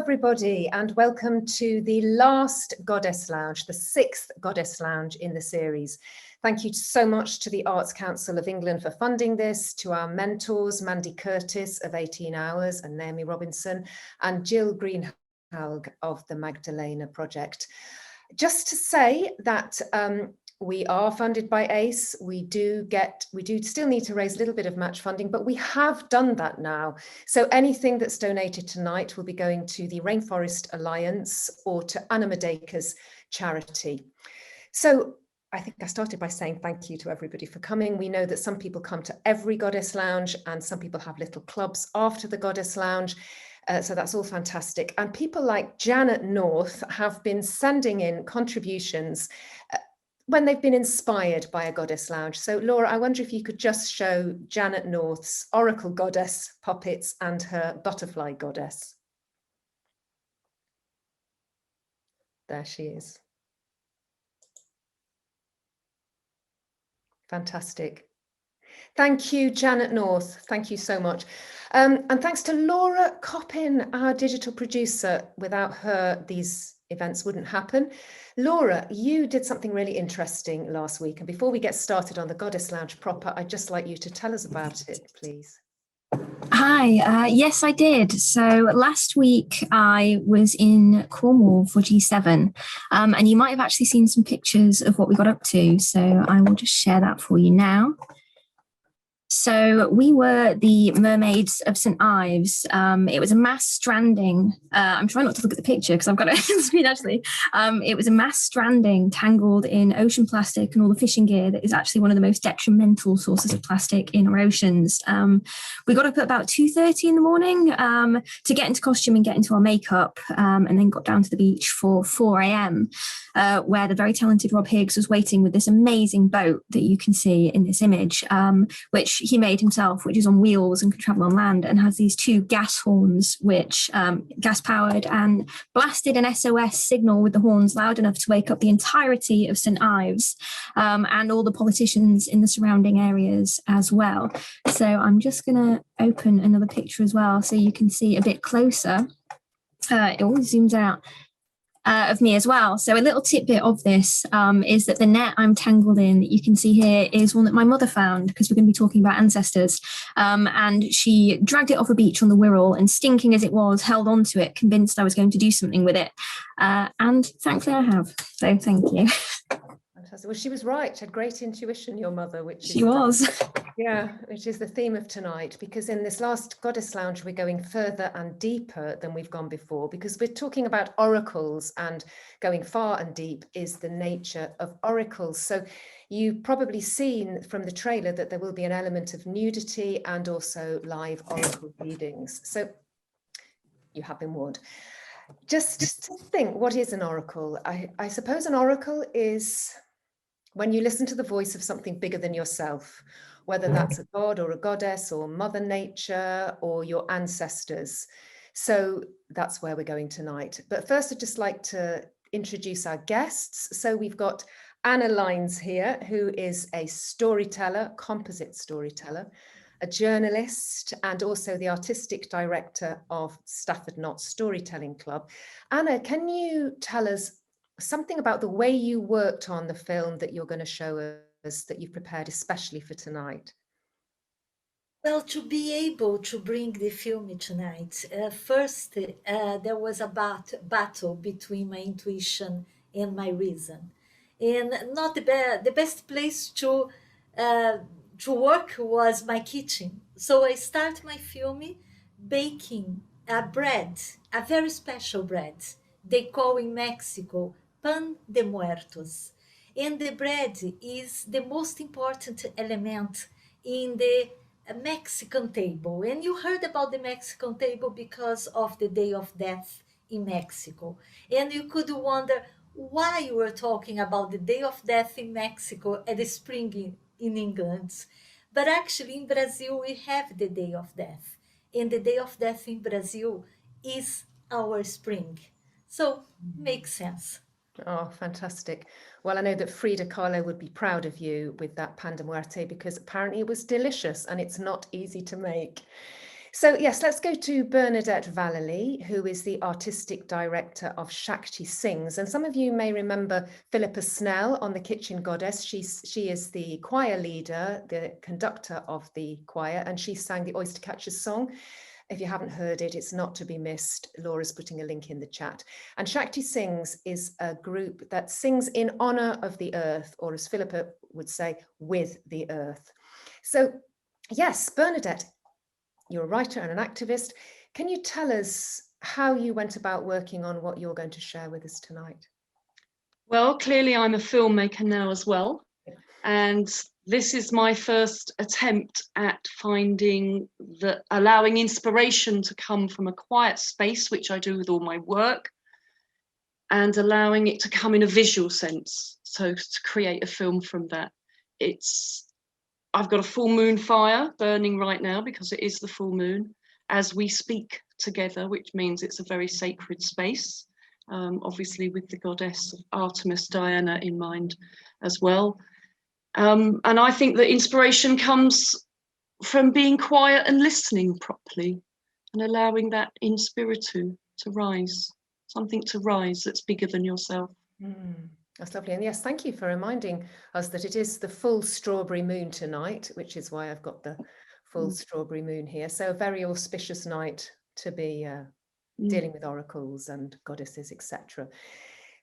everybody, and welcome to the last Goddess Lounge, the 6th Goddess Lounge in the series. Thank you so much to the Arts Council of England for funding this, to our mentors, Mandy Curtis of 18 Hours and Naomi Robinson, and Jill Greenhalgh of the Magdalena Project. Just to say that we are funded by ACE. We do still need to raise a little bit of match funding, but we have done that now. So anything that's donated tonight will be going to the Rainforest Alliance or to Animadeka's charity. So I think I started by saying thank you to everybody for coming. We know that some people come to every Goddess Lounge and some people have little clubs after the Goddess Lounge. So that's all fantastic. And people like Janet North have been sending in contributions when they've been inspired by a Goddess Lounge. So Laura, I wonder if you could just show Janet North's Oracle Goddess puppets and her Butterfly Goddess. There she is. Fantastic. Thank you, Janet North. Thank you so much. And thanks to Laura Coppin, our digital producer. Without her, these events wouldn't happen. Laura, you did something really interesting last week. And before we get started on the Goddess Lounge proper, I'd just like you to tell us about it, please. Hi, yes, I did. So last week I was in Cornwall for G7, and you might have actually seen some pictures of what we got up to. So I will just share that for you now. So we were the Mermaids of St. Ives. It was a mass stranding. I'm trying not to look at the picture because I've got it on screen actually. It was a mass stranding tangled in ocean plastic and all the fishing gear that is actually one of the most detrimental sources of plastic in our oceans. We got up at about 2:30 in the morning to get into costume and get into our makeup, and then got down to the beach for 4 a.m. Where the very talented Rob Higgs was waiting with this amazing boat that you can see in this image, which he made himself, which is on wheels and can travel on land and has these 2 gas horns, which gas powered, and blasted an SOS signal with the horns loud enough to wake up the entirety of St. Ives and all the politicians in the surrounding areas as well. So I'm just going to open another picture as well so you can see a bit closer. It always zooms out. Of me as well. So a little tidbit of this is that the net I'm tangled in that you can see here is one that my mother found, because we're going to be talking about ancestors, and she dragged it off a beach on the Wirral and, stinking as it was, held onto it, convinced I was going to do something with it, and thankfully I have, so thank you. Fantastic. Well, she was right. She had great intuition, your mother, which she was. Yeah, which is the theme of tonight, because in this last Goddess Lounge, we're going further and deeper than we've gone before, because we're talking about oracles, and going far and deep is the nature of oracles. So you've probably seen from the trailer that there will be an element of nudity and also live oracle readings. So you have been warned. Just to think, what is an oracle? I suppose an oracle is when you listen to the voice of something bigger than yourself, whether that's a god or a goddess or Mother Nature or your ancestors. So that's where we're going tonight. But first, I'd just like to introduce our guests. So we've got Anna Lines here, who is a storyteller, composite storyteller, a journalist, and also the artistic director of Stafford Knott Storytelling Club. Anna, can you tell us something about the way you worked on the film that you're going to show us, that you've prepared especially for tonight? Well, to be able to bring the film tonight, first there was a battle between my intuition and my reason, and not the best place to work was my kitchen. So I start my film baking a bread, a very special bread. They call in Mexico pan de muertos, and the bread is the most important element in the Mexican table. And you heard about the Mexican table because of the Day of Death in Mexico. And you could wonder why you were talking about the Day of Death in Mexico at the spring in England. But actually in Brazil we have the Day of Death. And the Day of Death in Brazil is our spring. So makes sense. Oh, fantastic. Well, I know that Frida Kahlo would be proud of you with that pan de muerte, because apparently it was delicious and it's not easy to make. So yes, let's go to Bernadette Vallely, who is the artistic director of Shakti Sings. And some of you may remember Philippa Snell on The Kitchen Goddess. She is the choir leader, the conductor of the choir, and she sang the Oyster Catchers song. If you haven't heard it, it's not to be missed. Laura's putting a link in the chat. And Shakti Sings is a group that sings in honor of the earth, or as Philippa would say, with the earth. So yes, Bernadette, you're a writer and an activist. Can you tell us how you went about working on what you're going to share with us tonight? Well, clearly I'm a filmmaker now as well. And this is my first attempt at allowing inspiration to come from a quiet space, which I do with all my work, and allowing it to come in a visual sense. So to create a film from that. I've got a full moon fire burning right now because it is the full moon as we speak together, which means it's a very sacred space, obviously with the goddess Artemis, Diana in mind as well. And I think that inspiration comes from being quiet and listening properly and allowing that in spiritu to rise, something to rise that's bigger than yourself. That's lovely. And yes, thank you for reminding us that it is the full strawberry moon tonight, which is why I've got the full strawberry moon here. So a very auspicious night to be dealing with oracles and goddesses, etc.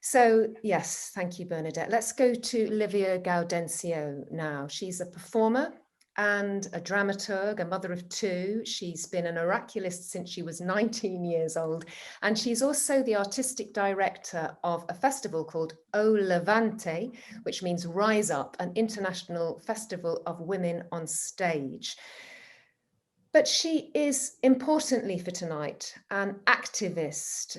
So yes, thank you, Bernadette. Let's go to Livia Gaudencio now. She's a performer and a dramaturg, a mother of two. She's been an oraculist since she was 19 years old. And she's also the artistic director of a festival called O Levante, which means Rise Up, an international festival of women on stage. But she is, importantly for tonight, an activist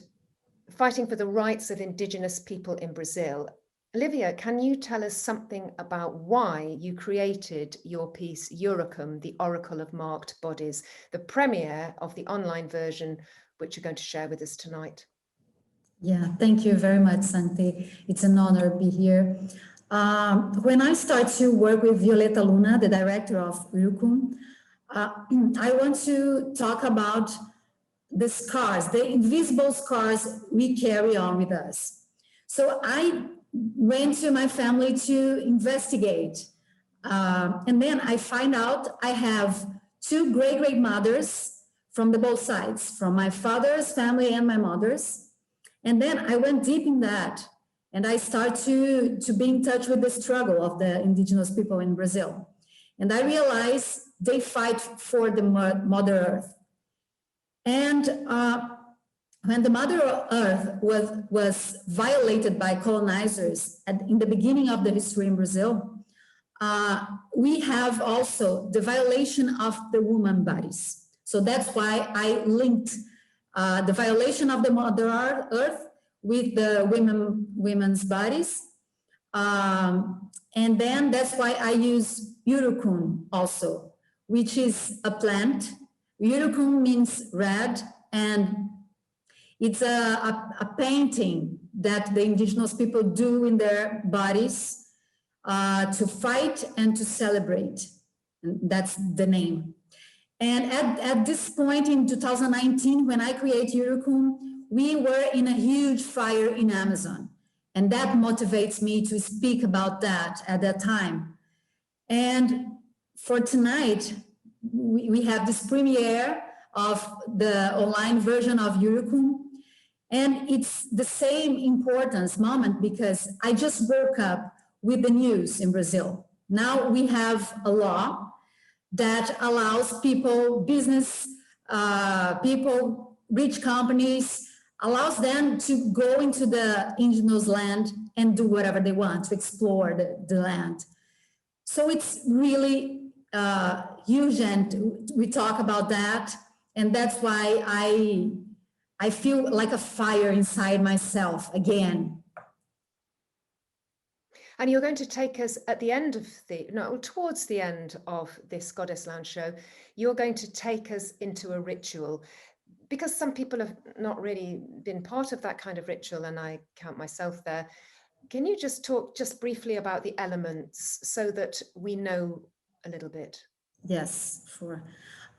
fighting for the rights of indigenous people in Brazil. Livia, can you tell us something about why you created your piece, Eurocum, the Oracle of Marked Bodies, the premiere of the online version, which you're going to share with us tonight? Yeah, thank you very much, Santi. It's an honor to be here. When I start to work with Violeta Luna, the director of Eurocum, I want to talk about the scars, the invisible scars we carry on with us. So I went to my family to investigate. And then I find out I have two great-great-mothers from the both sides, from my father's family and my mother's. And then I went deep in that. And I start to be in touch with the struggle of the indigenous people in Brazil. And I realized they fight for the Mother Earth. And when the Mother Earth was violated by colonizers in the beginning of the history in Brazil, we have also the violation of the woman bodies. So that's why I linked the violation of the Mother Earth with the women's bodies. And then that's why I use Eurocum also, which is a plant. Eurocum means red, and it's a painting that the indigenous people do in their bodies to fight and to celebrate. And that's the name. And at this point in 2019, when I create Eurocum, we were in a huge fire in Amazon. And that motivates me to speak about that at that time. And for tonight, we have this premiere of the online version of Eurocum. And it's the same importance moment because I just woke up with the news in Brazil. Now we have a law that allows people, business people, rich companies, allows them to go into the indigenous land and do whatever they want to explore the land. So it's really huge, and we talk about that, and that's why I feel like a fire inside myself again. And you're going to take us at the end of towards the end of this Goddess Lounge show, you're going to take us into a ritual, because some people have not really been part of that kind of ritual, and I count myself there. Can you just talk just briefly about the elements so that we know a little bit? Yes, sure.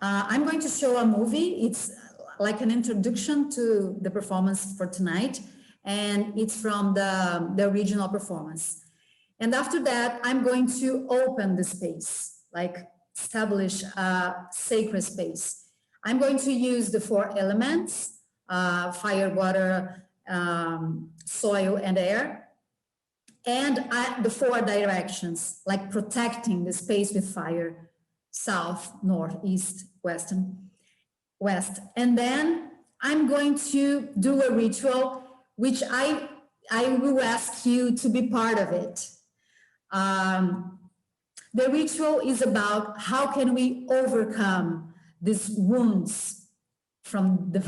I'm going to show a movie. It's like an introduction to the performance for tonight, and it's from the original performance. And after that, I'm going to open the space, like establish a sacred space. I'm going to use the 4 elements, fire, water, soil, and air. And the 4 directions, like protecting the space with fire, south, north, east, west. And then I'm going to do a ritual, which I will ask you to be part of it. The ritual is about how can we overcome these wounds from the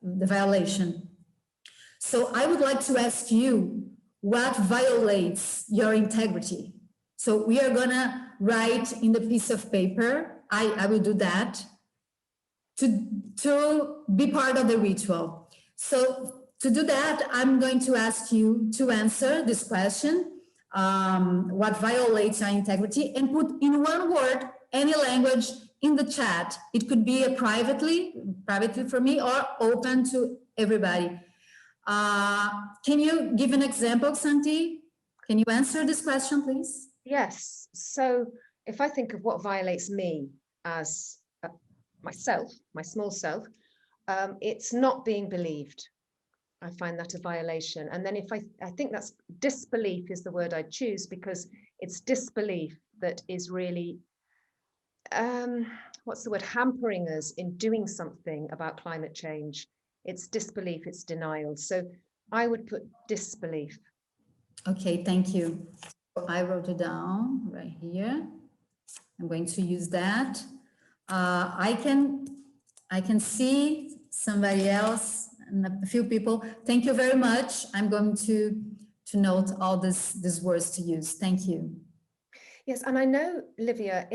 violation. So I would like to ask you, what violates your integrity? So we are gonna write in the piece of paper, I will do that, to be part of the ritual. So to do that, I'm going to ask you to answer this question, what violates our integrity, and put in one word, any language in the chat. It could be privately for me, or open to everybody. Can you give an example, Santi? Can you answer this question, please? Yes. So if I think of what violates me as myself, my small self, it's not being believed. I find that a violation. And then if I think that's disbelief is the word I'd choose, because it's disbelief that is really, what's the word, hampering us in doing something about climate change. It's disbelief, it's denial. So I would put disbelief. Okay, thank you. I wrote it down right here. I'm going to use that. I can see somebody else and a few people. Thank you very much. I'm going to note all these words to use. Thank you. Yes, and I know, Livia,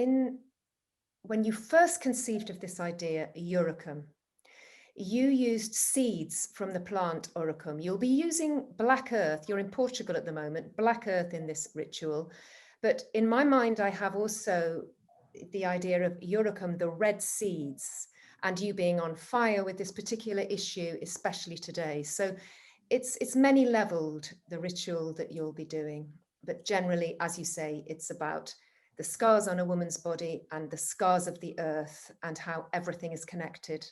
when you first conceived of this idea, Urucum, you used seeds from the plant Urucum. You'll be using black earth. You're in Portugal at the moment, black earth in this ritual. But in my mind, I have also the idea of Urucum, the red seeds, and you being on fire with this particular issue, especially today. So it's many leveled, the ritual that you'll be doing. But generally, as you say, it's about the scars on a woman's body and the scars of the earth and how everything is connected.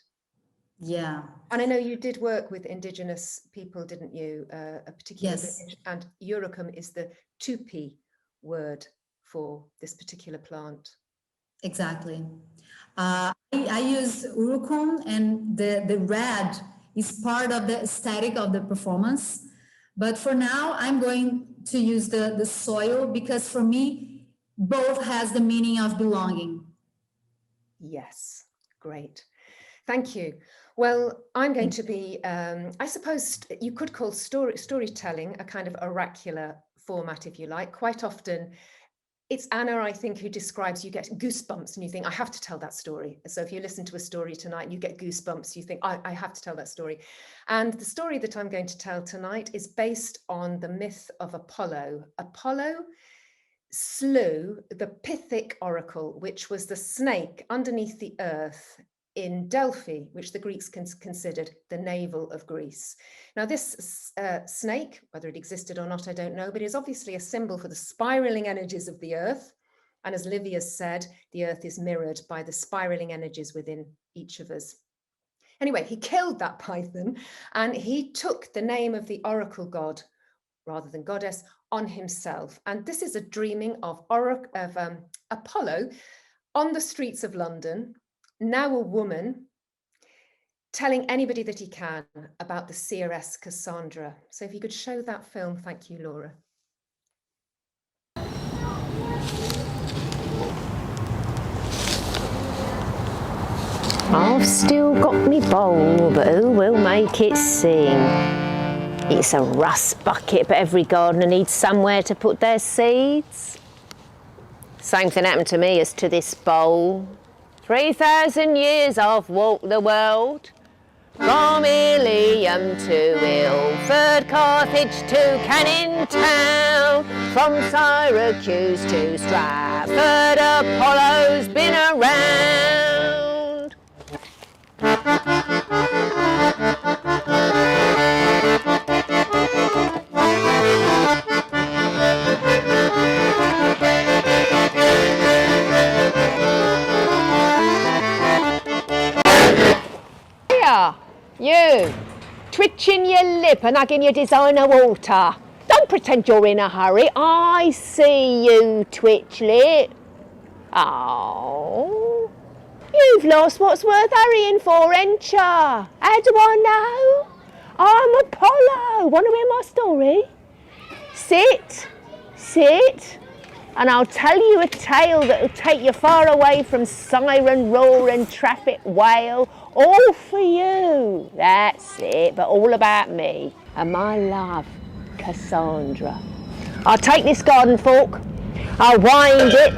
Yeah. And I know you did work with indigenous people, didn't you? A particular village, and Urucum is the Tupi word for this particular plant. Exactly. I use Urucum, and the red is part of the aesthetic of the performance. But for now, I'm going to use the soil, because for me, both has the meaning of belonging. Yes, great. Thank you. Well, I'm going to be, I suppose you could call storytelling a kind of oracular format, if you like. Quite often, it's Anna, I think, who describes, you get goosebumps and you think, I have to tell that story. So if you listen to a story tonight and you get goosebumps, you think, I have to tell that story. And the story that I'm going to tell tonight is based on the myth of Apollo. Apollo slew the Pythic oracle, which was the snake underneath the earth in Delphi, which the Greeks considered the navel of Greece. Now this snake, whether it existed or not, I don't know, but is obviously a symbol for the spiraling energies of the earth. And as Livia said, the earth is mirrored by the spiraling energies within each of us. Anyway, he killed that python and he took the name of the oracle god, rather than goddess, on himself. And this is a dreaming of Apollo on the streets of London, now a woman, telling anybody that he can about the seeress Cassandra. So if you could show that film, thank you, Laura. I've still got me bowl, but who will make it sing? It's a rust bucket, but every gardener needs somewhere to put their seeds. Same thing happened to me as to this bowl. 3,000 years I've walked the world, from Ilium to Ilford, Carthage to Canning Town, from Syracuse to Stratford, Apollo's been around. Here, you, twitching your lip and hugging your designer water. Don't pretend you're in a hurry. I see you, twitch lip. Oh, you've lost what's worth hurrying for, ain't ya? How do I know? I'm Apollo. Want to hear my story? Sit, and I'll tell you a tale that'll take you far away from siren roar and traffic wail. All for you. That's it, but all about me and my love, Cassandra. I'll take this garden fork, I'll wind it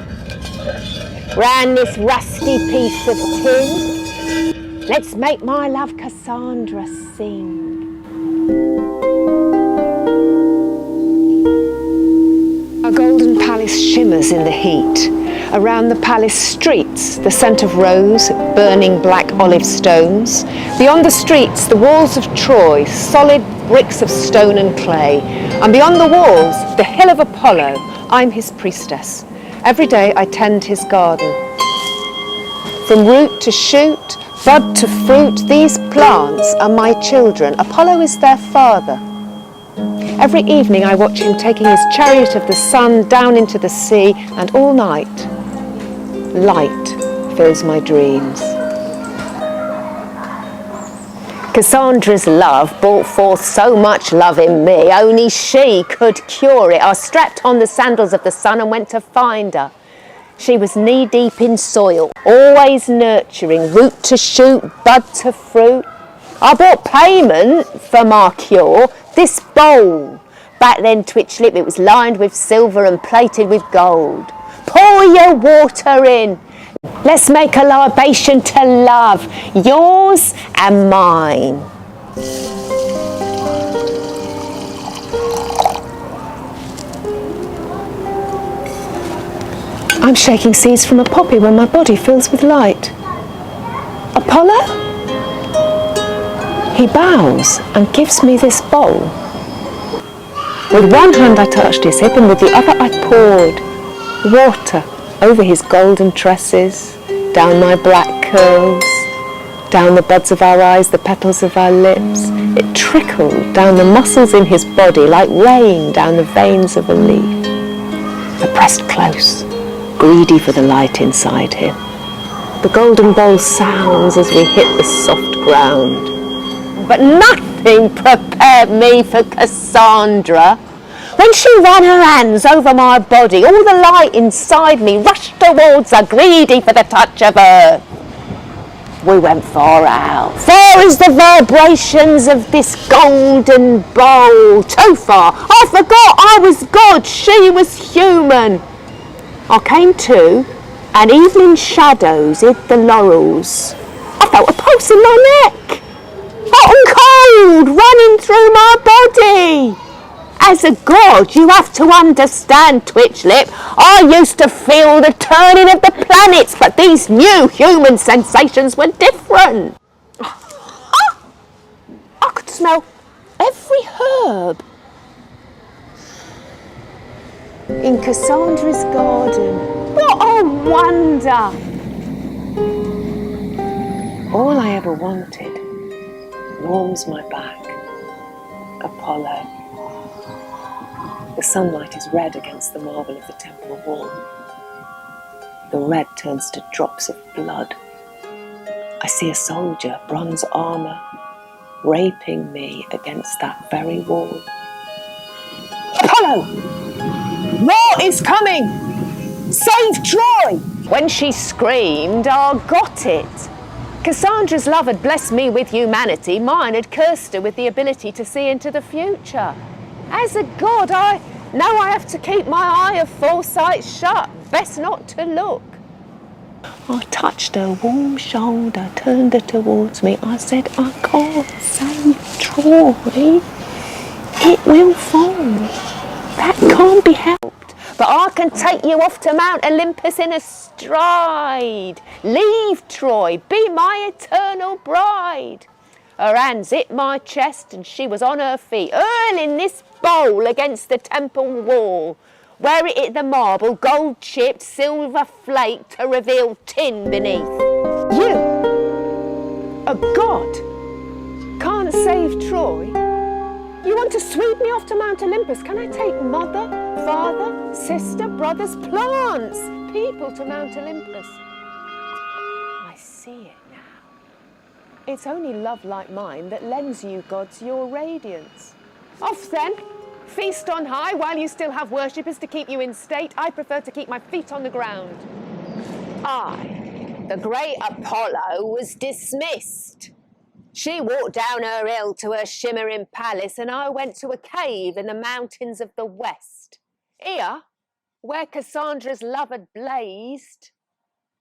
round this rusty piece of tin. Let's make my love Cassandra sing. Our golden palace shimmers in the heat. Around the palace streets, the scent of rose, burning black olive stones. Beyond the streets, the walls of Troy, solid bricks of stone and clay. And beyond the walls, the hill of Apollo. I'm his priestess. Every day I tend his garden. From root to shoot, bud to fruit, these plants are my children. Apollo is their father. Every evening I watch him taking his chariot of the sun down into the sea, and all night, light fills my dreams. Cassandra's love brought forth so much love in me, only she could cure it. I strapped on the sandals of the sun and went to find her. She was knee-deep in soil, always nurturing, root to shoot, bud to fruit. I bought payment for my cure, this bowl. Back then, twitch lip, it was lined with silver and plated with gold. Pour your water in. Let's make a libation to love, yours and mine. I'm shaking seeds from a poppy when my body fills with light. Apollo? He bows and gives me this bowl. With one hand I touched his hip and with the other I poured water over his golden tresses, down my black curls, down the buds of our eyes, the petals of our lips. It trickled down the muscles in his body like rain down the veins of a leaf. I pressed close, greedy for the light inside him. The golden bowl sounds as we hit the soft ground. But nothing prepared me for Cassandra. When she ran her hands over my body, all the light inside me rushed towards her, greedy for the touch of earth. We went far out, far as the vibrations of this golden bowl, too far. I forgot I was God, she was human. I came to, and evening shadows hid the laurels. I felt a pulse in my neck, hot and cold, running through my body. As a god, you have to understand, twitch lip, I used to feel the turning of the planets, but these new human sensations were different. I could smell every herb in Cassandra's garden. What a wonder! All I ever wanted warms my back. Apollo. The sunlight is red against the marble of the temple wall. The red turns to drops of blood. I see a soldier, bronze armour, raping me against that very wall. Apollo! War is coming! Save Troy! When she screamed, I got it. Cassandra's love had blessed me with humanity. Mine had cursed her with the ability to see into the future. As a god, I know I have to keep my eye of foresight shut. Best not to look. I touched her warm shoulder, turned her towards me. I said, I can't save Troy. It will fall. That can't be helped. But I can take you off to Mount Olympus in a stride. Leave Troy, be my eternal bride. Her hands hit my chest and she was on her feet, hurling this bowl against the temple wall, where it hit the marble, gold chipped, silver flaked, to reveal tin beneath. You, a god, can't save Troy? You want to sweep me off to Mount Olympus? Can I take mother, father, sister, brothers, plants, people to Mount Olympus? I see it now. It's only love like mine that lends you gods your radiance. Off then, feast on high while you still have worshippers to keep you in state. I prefer to keep my feet on the ground. I, the great Apollo, was dismissed. She walked down her hill to her shimmering palace, and I went to a cave in the mountains of the west. Here, where Cassandra's love had blazed,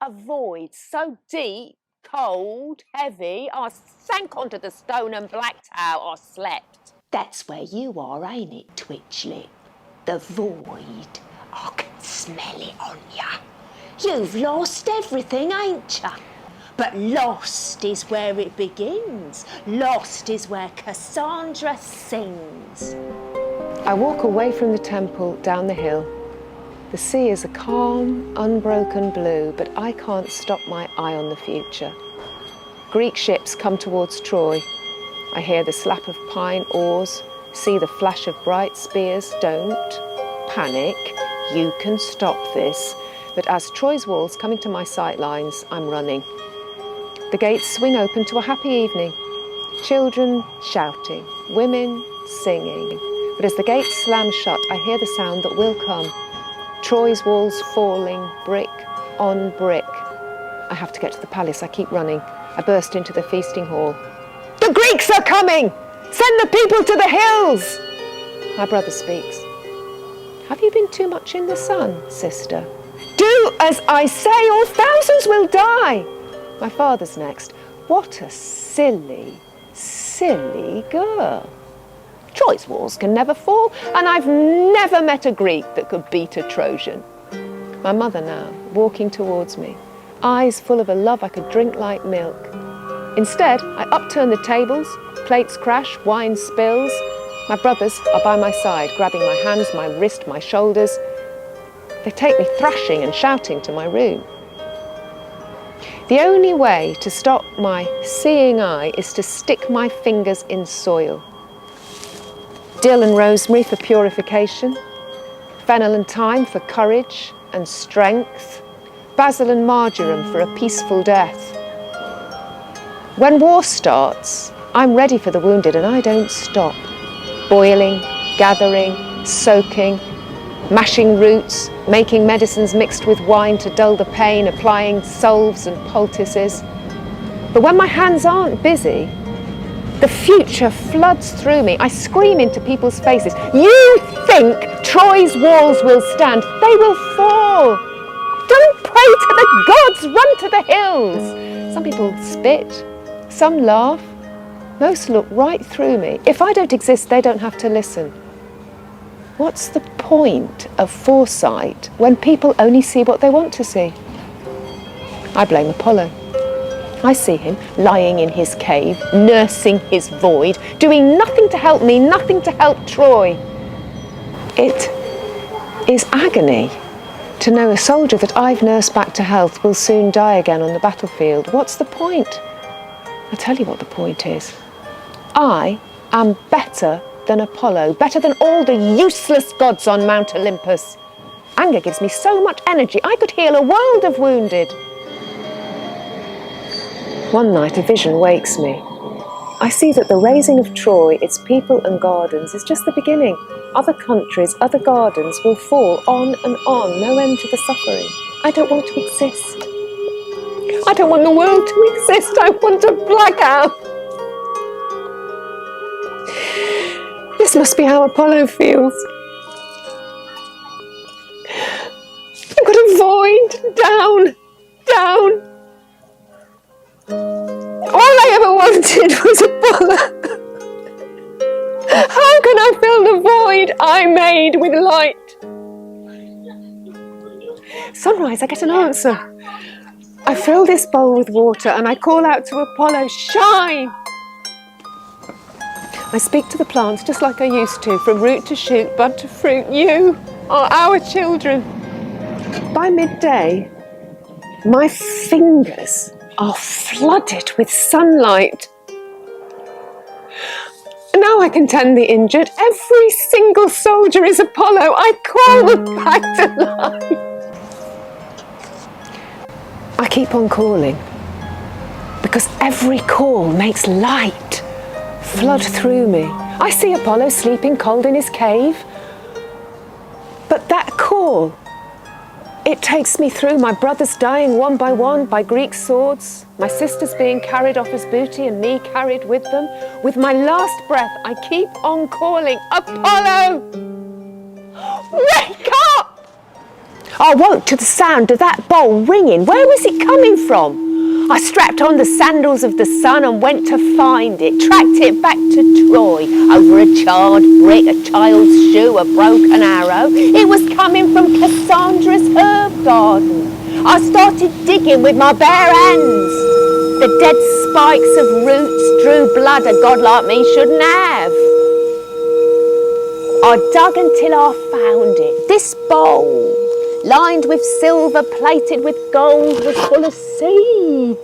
a void so deep, cold, heavy, I sank onto the stone and blacked out. I slept. That's where you are, ain't it, Twitchlip? The void. I can smell it on ya. You've lost everything, ain't ya? But lost is where it begins. Lost is where Cassandra sings. I walk away from the temple down the hill. The sea is a calm, unbroken blue, but I can't stop my eye on the future. Greek ships come towards Troy. I hear the slap of pine oars, see the flash of bright spears. Don't panic, you can stop this. But as Troy's walls come into my sight lines, I'm running. The gates swing open to a happy evening. Children shouting, women singing. But as the gates slam shut, I hear the sound that will come. Troy's walls falling, brick on brick. I have to get to the palace. I keep running. I burst into the feasting hall. The Greeks are coming! Send the people to the hills! My brother speaks. Have you been too much in the sun, sister? Do as I say, or thousands will die! My father's next. What a silly, silly girl. Troy's walls can never fall, and I've never met a Greek that could beat a Trojan. My mother now, walking towards me, eyes full of a love I could drink like milk. Instead, I upturn the tables, plates crash, wine spills. My brothers are by my side, grabbing my hands, my wrist, my shoulders. They take me thrashing and shouting to my room. The only way to stop my seeing eye is to stick my fingers in soil. Dill and rosemary for purification, fennel and thyme for courage and strength, basil and marjoram for a peaceful death. When war starts, I'm ready for the wounded and I don't stop. Boiling, gathering, soaking, mashing roots, making medicines mixed with wine to dull the pain, applying salves and poultices. But when my hands aren't busy, the future floods through me. I scream into people's faces. You think Troy's walls will stand? They will fall. Don't pray to the gods, run to the hills. Some people spit, some laugh. Most look right through me. If I don't exist, they don't have to listen. What's the point of foresight when people only see what they want to see? I blame Apollo. I see him lying in his cave, nursing his void, doing nothing to help me, nothing to help Troy. It is agony to know a soldier that I've nursed back to health will soon die again on the battlefield. What's the point? I'll tell you what the point is. I am better than Apollo, better than all the useless gods on Mount Olympus. Anger gives me so much energy, I could heal a world of wounded. One night a vision wakes me. I see that the razing of Troy, its people and gardens, is just the beginning. Other countries, other gardens will fall on and on, no end to the suffering. I don't want to exist. I don't want the world to exist, I want to black out. This must be how Apollo feels. I've got a void, down, down. All I ever wanted was Apollo. How can I fill the void I made with light? Sunrise, I get an answer. I fill this bowl with water and I call out to Apollo, shine! I speak to the plants just like I used to, from root to shoot, bud to fruit. You are our children. By midday, my fingers are flooded with sunlight. Now I can tend the injured. Every single soldier is Apollo. I call them back to life. I keep on calling because every call makes light flood through me. I see Apollo sleeping cold in his cave, but that call, it takes me through my brothers dying one by Greek swords, my sisters being carried off as booty and me carried with them. With my last breath, I keep on calling, Apollo! Wake up! I woke to the sound of that bowl ringing. Where was it coming from? I strapped on the sandals of the sun and went to find it, tracked it back to Troy, over a charred brick, a child's shoe, a broken arrow. It was coming from Cassandra's herb garden. I started digging with my bare hands. The dead spikes of roots drew blood a god like me shouldn't have. I dug until I found it. This bowl, lined with silver, plated with gold, was full of seeds.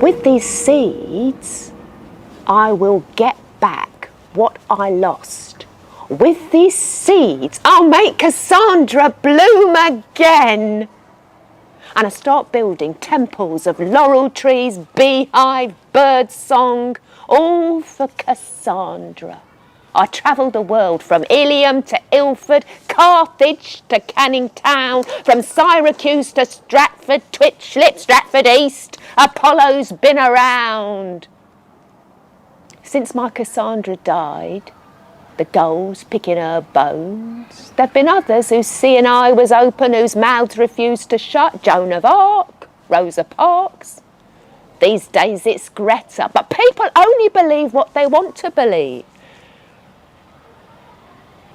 With these seeds, I will get back what I lost. With these seeds, I'll make Cassandra bloom again. And I start building temples of laurel trees, beehive, bird song, all for Cassandra. I travelled the world from Ilium to Ilford, Carthage to Canning Town, from Syracuse to Stratford, Twitchlip, Stratford East. Apollo's been around. Since my Cassandra died, the gulls picking her bones. There've been others whose seeing eye was open, whose mouths refused to shut. Joan of Arc, Rosa Parks. These days it's Greta, but people only believe what they want to believe.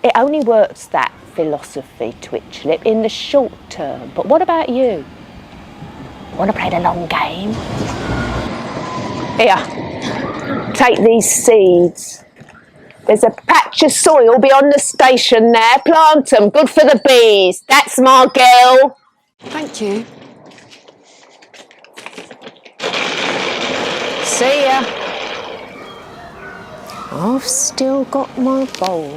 It only works, that philosophy, Twitchlip, in the short term. But what about you? Want to play the long game? Here, take these seeds. There's a patch of soil beyond the station there. Plant them, good for the bees. That's my girl. Thank you. See ya. I've still got my bowl.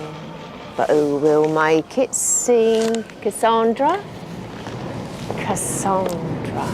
But who will make it sing? Cassandra? Cassandra.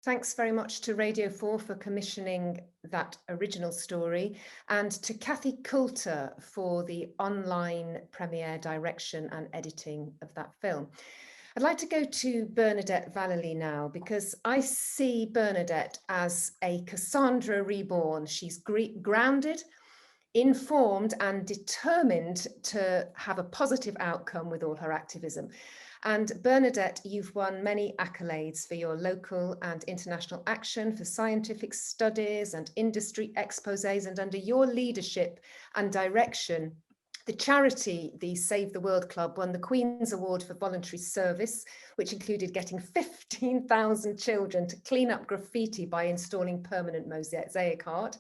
Thanks very much to Radio 4 for commissioning that original story, and to Kathy Coulter for the online premiere direction and editing of that film. I'd like to go to Bernadette Vallely now, because I see Bernadette as a Cassandra reborn. She's grounded, informed and determined to have a positive outcome with all her activism. And Bernadette, you've won many accolades for your local and international action, for scientific studies and industry exposés, and under your leadership and direction, the charity, the Save the World Club, won the Queen's Award for Voluntary Service, which included getting 15,000 children to clean up graffiti by installing permanent mosaic art.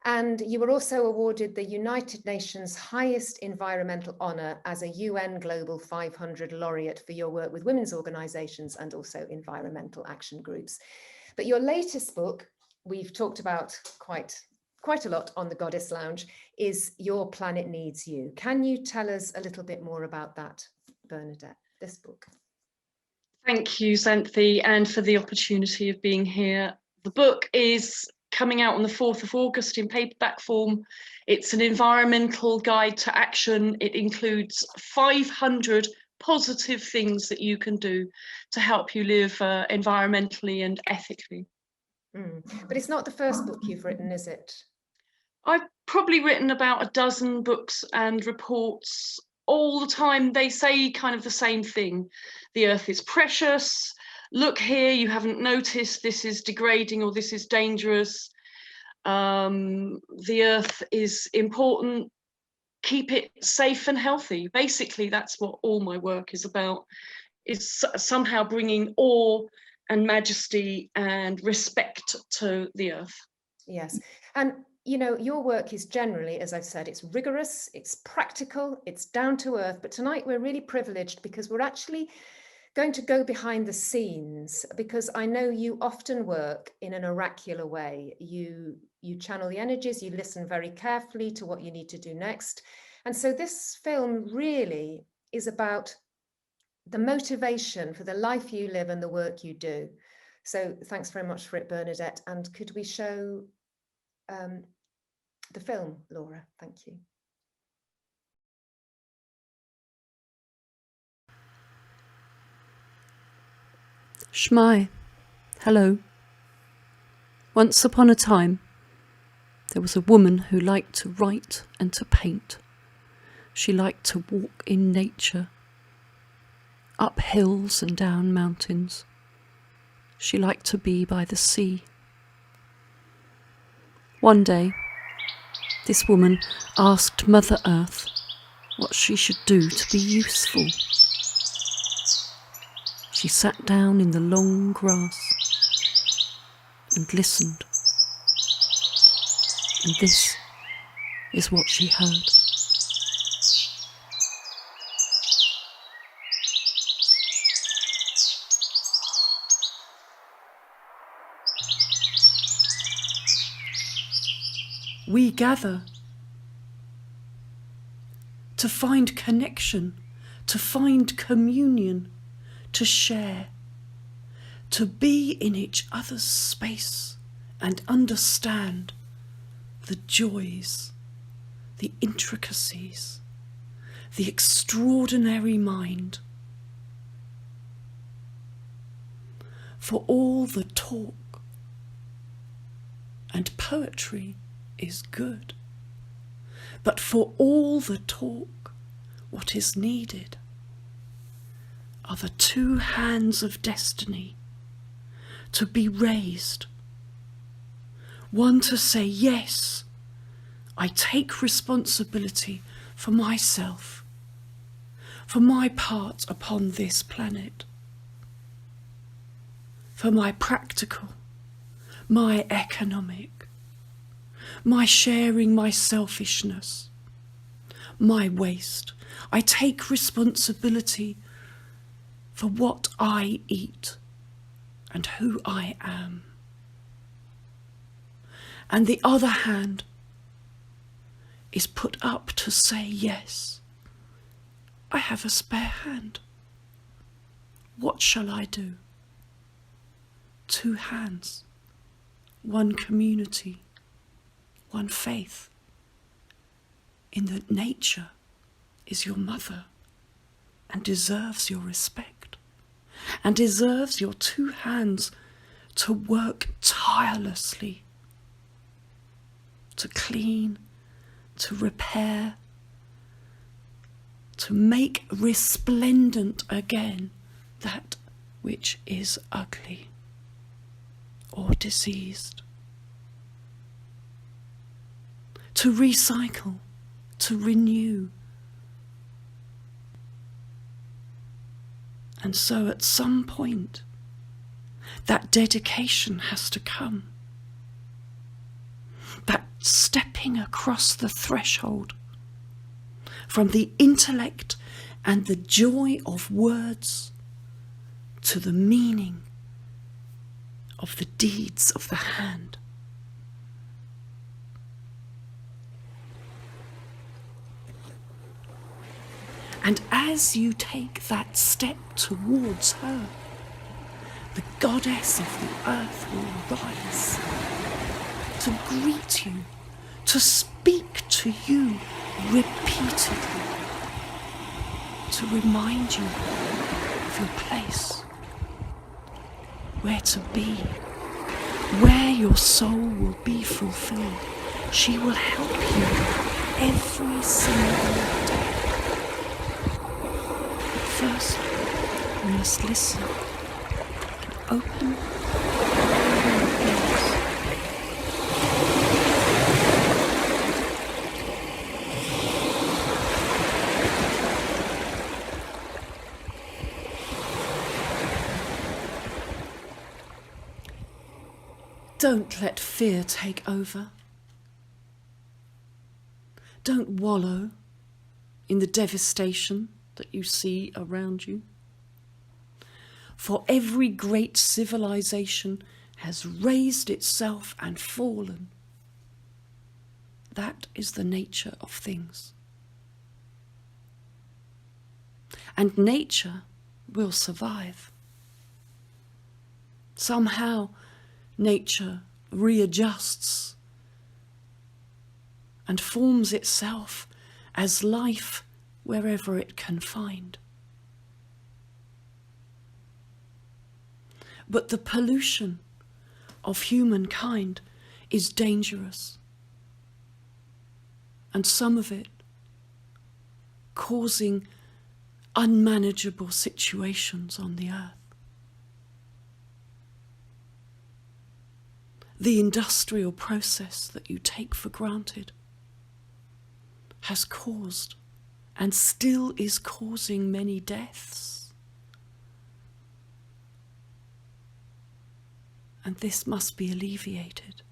And you were also awarded the United Nations highest environmental honour as a UN Global 500 laureate for your work with women's organisations and also environmental action groups. But your latest book, we've talked about quite a lot on the Goddess Lounge, is Your Planet Needs You. Can you tell us a little bit more about that, Bernadette, this book? Thank you, Xanthi, and for the opportunity of being here. The book is coming out on the 4th of August in paperback form. It's an environmental guide to action. It includes 500 positive things that you can do to help you live environmentally and ethically. But it's not the first book you've written, is it? I've probably written about a dozen books and reports. All the time they say kind of the same thing. The earth is precious. Look here, you haven't noticed, this is degrading or this is dangerous. The earth is important. Keep it safe and healthy. Basically, that's what all my work is about, is somehow bringing awe and majesty and respect to the earth. Yes. And you know, your work is generally, as I've said, it's rigorous, it's practical, it's down to earth. But tonight we're really privileged because we're actually going to go behind the scenes, because I know you often work in an oracular way. You channel the energies, you listen very carefully to what you need to do next. And so this film really is about the motivation for the life you live and the work you do. So thanks very much for it, Bernadette. And could we show the film, Laura? Thank you. Shmai, hello. Once upon a time, there was a woman who liked to write and to paint. She liked to walk in nature, up hills and down mountains. She liked to be by the sea. One day, this woman asked Mother Earth what she should do to be useful. She sat down in the long grass and listened. And this is what she heard. We gather to find connection, to find communion, to share, to be in each other's space and understand the joys, the intricacies, the extraordinary mind. For all the talk and poetry is good, but for all the talk, what is needed are the two hands of destiny to be raised. One to say, yes, I take responsibility for myself, for my part upon this planet, for my practical, my economic, my sharing, my selfishness, my waste. I take responsibility for what I eat and who I am. And the other hand is put up to say, yes, I have a spare hand. What shall I do? Two hands, one community, one faith, in that nature is your mother and deserves your respect and deserves your two hands to work tirelessly, to clean, to repair, to make resplendent again that which is ugly or diseased, to recycle, to renew. And so at some point, that dedication has to come. That stepping across the threshold from the intellect and the joy of words to the meaning of the deeds of the hand. And as you take that step towards her, the goddess of the earth will rise to greet you, to speak to you repeatedly. to remind you of your place, where to be, where your soul will be fulfilled. She will help you every single day. But first, you must listen and open your ears. Don't let fear take over. Don't wallow in the devastation that you see around you. For every great civilization has raised itself and fallen. That is the nature of things. And nature will survive. Somehow, nature readjusts and forms itself as life wherever it can find. But the pollution of humankind is dangerous, and some of it causing unmanageable situations on the earth. The industrial process that you take for granted has caused and still is causing many deaths. And this must be alleviated.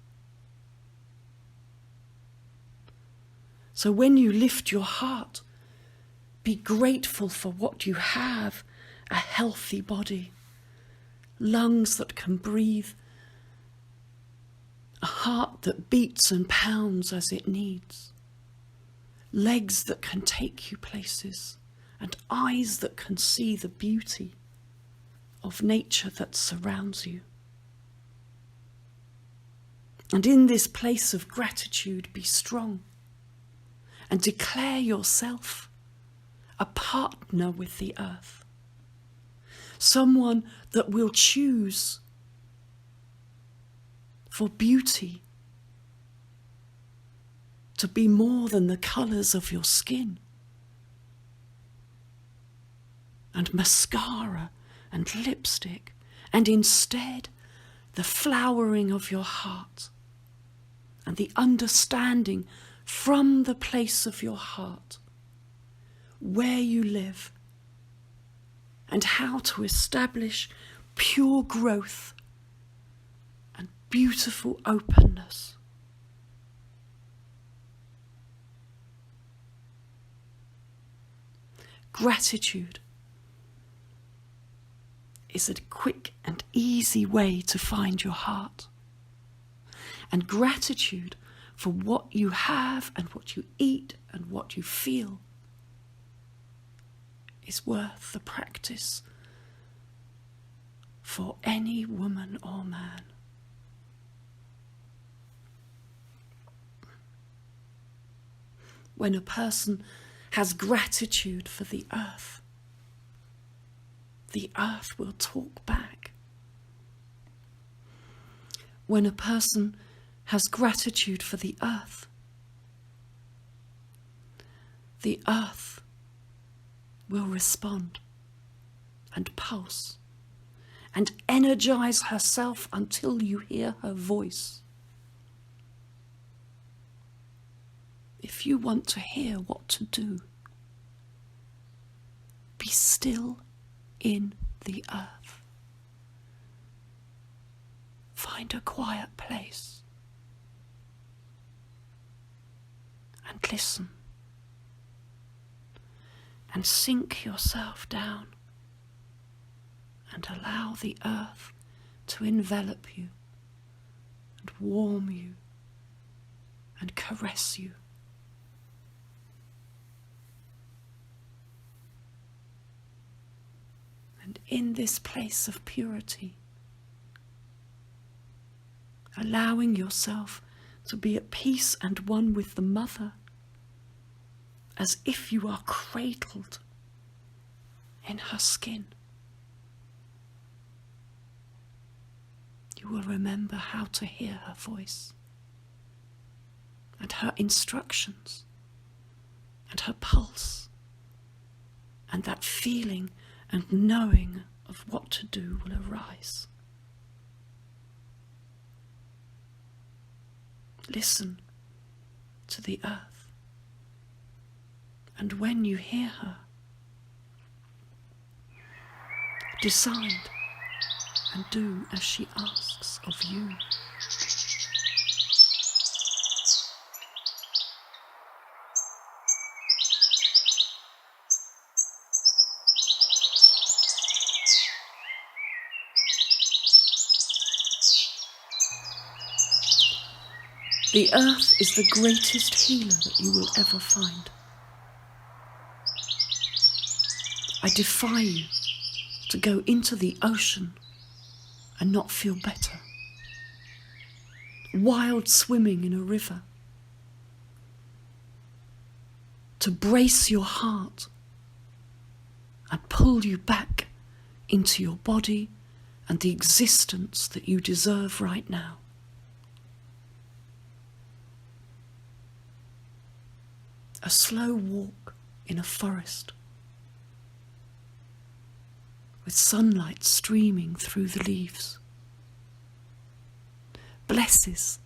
So when you lift your heart, be grateful for what you have: a healthy body, lungs that can breathe, a heart that beats and pounds as it needs, legs that can take you places, and eyes that can see the beauty of nature that surrounds you. And in this place of gratitude, be strong and declare yourself a partner with the earth, someone that will choose for beauty to be more than the colours of your skin and mascara and lipstick, and instead the flowering of your heart and the understanding from the place of your heart where you live and how to establish pure growth and beautiful openness. Gratitude is a quick and easy way to find your heart. And gratitude for what you have and what you eat and what you feel is worth the practice for any woman or man. When a person has gratitude for the earth will talk back. When a person has gratitude for the earth will respond and pulse and energize herself until you hear her voice. If you want to hear what to do, be still in the earth. Find a quiet place and listen. And sink yourself down and allow the earth to envelop you and warm you and caress you. And in this place of purity, allowing yourself to be at peace and one with the mother, as if you are cradled in her skin. You will remember how to hear her voice and her instructions and her pulse, and that feeling and knowing of what to do will arise. Listen to the earth, and when you hear her, decide and do as she asks of you. The earth is the greatest healer that you will ever find. I defy you to go into the ocean and not feel better. Wild swimming in a river. To brace your heart and pull you back into your body and the existence that you deserve right now. A slow walk in a forest with sunlight streaming through the leaves, blesses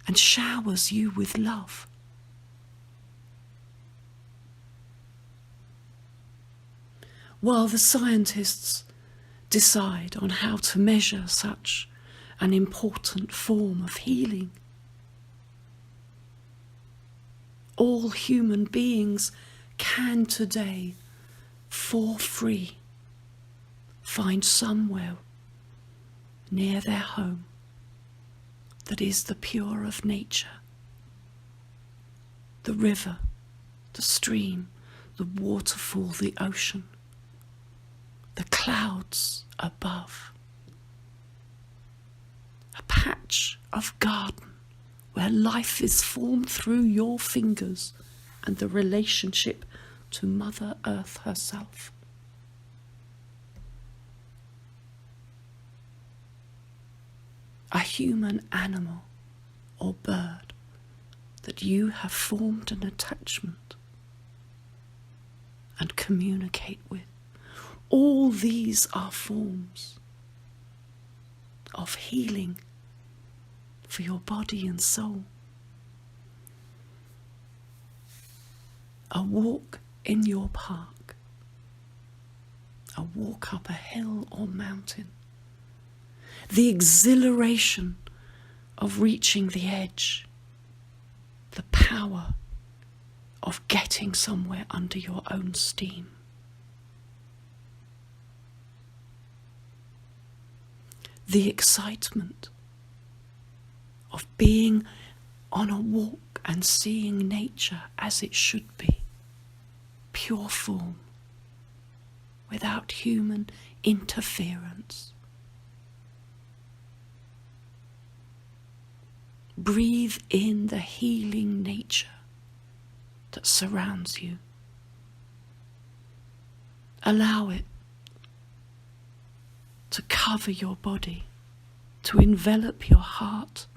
and showers you with love. While the scientists decide on how to measure such an important form of healing, all human beings can today, for free, find somewhere near their home that is the pure of nature. The river, the stream, the waterfall, the ocean, the clouds above. A patch of garden where life is formed through your fingers and the relationship to Mother Earth herself. A human animal or bird that you have formed an attachment and communicate with. All these are forms of healing for your body and soul. A walk in your park, a walk up a hill or mountain, the exhilaration of reaching the edge, the power of getting somewhere under your own steam. The excitement of being on a walk and seeing nature as it should be, pure form, without human interference. Breathe in the healing nature that surrounds you. Allow it to cover your body, to envelop your heart,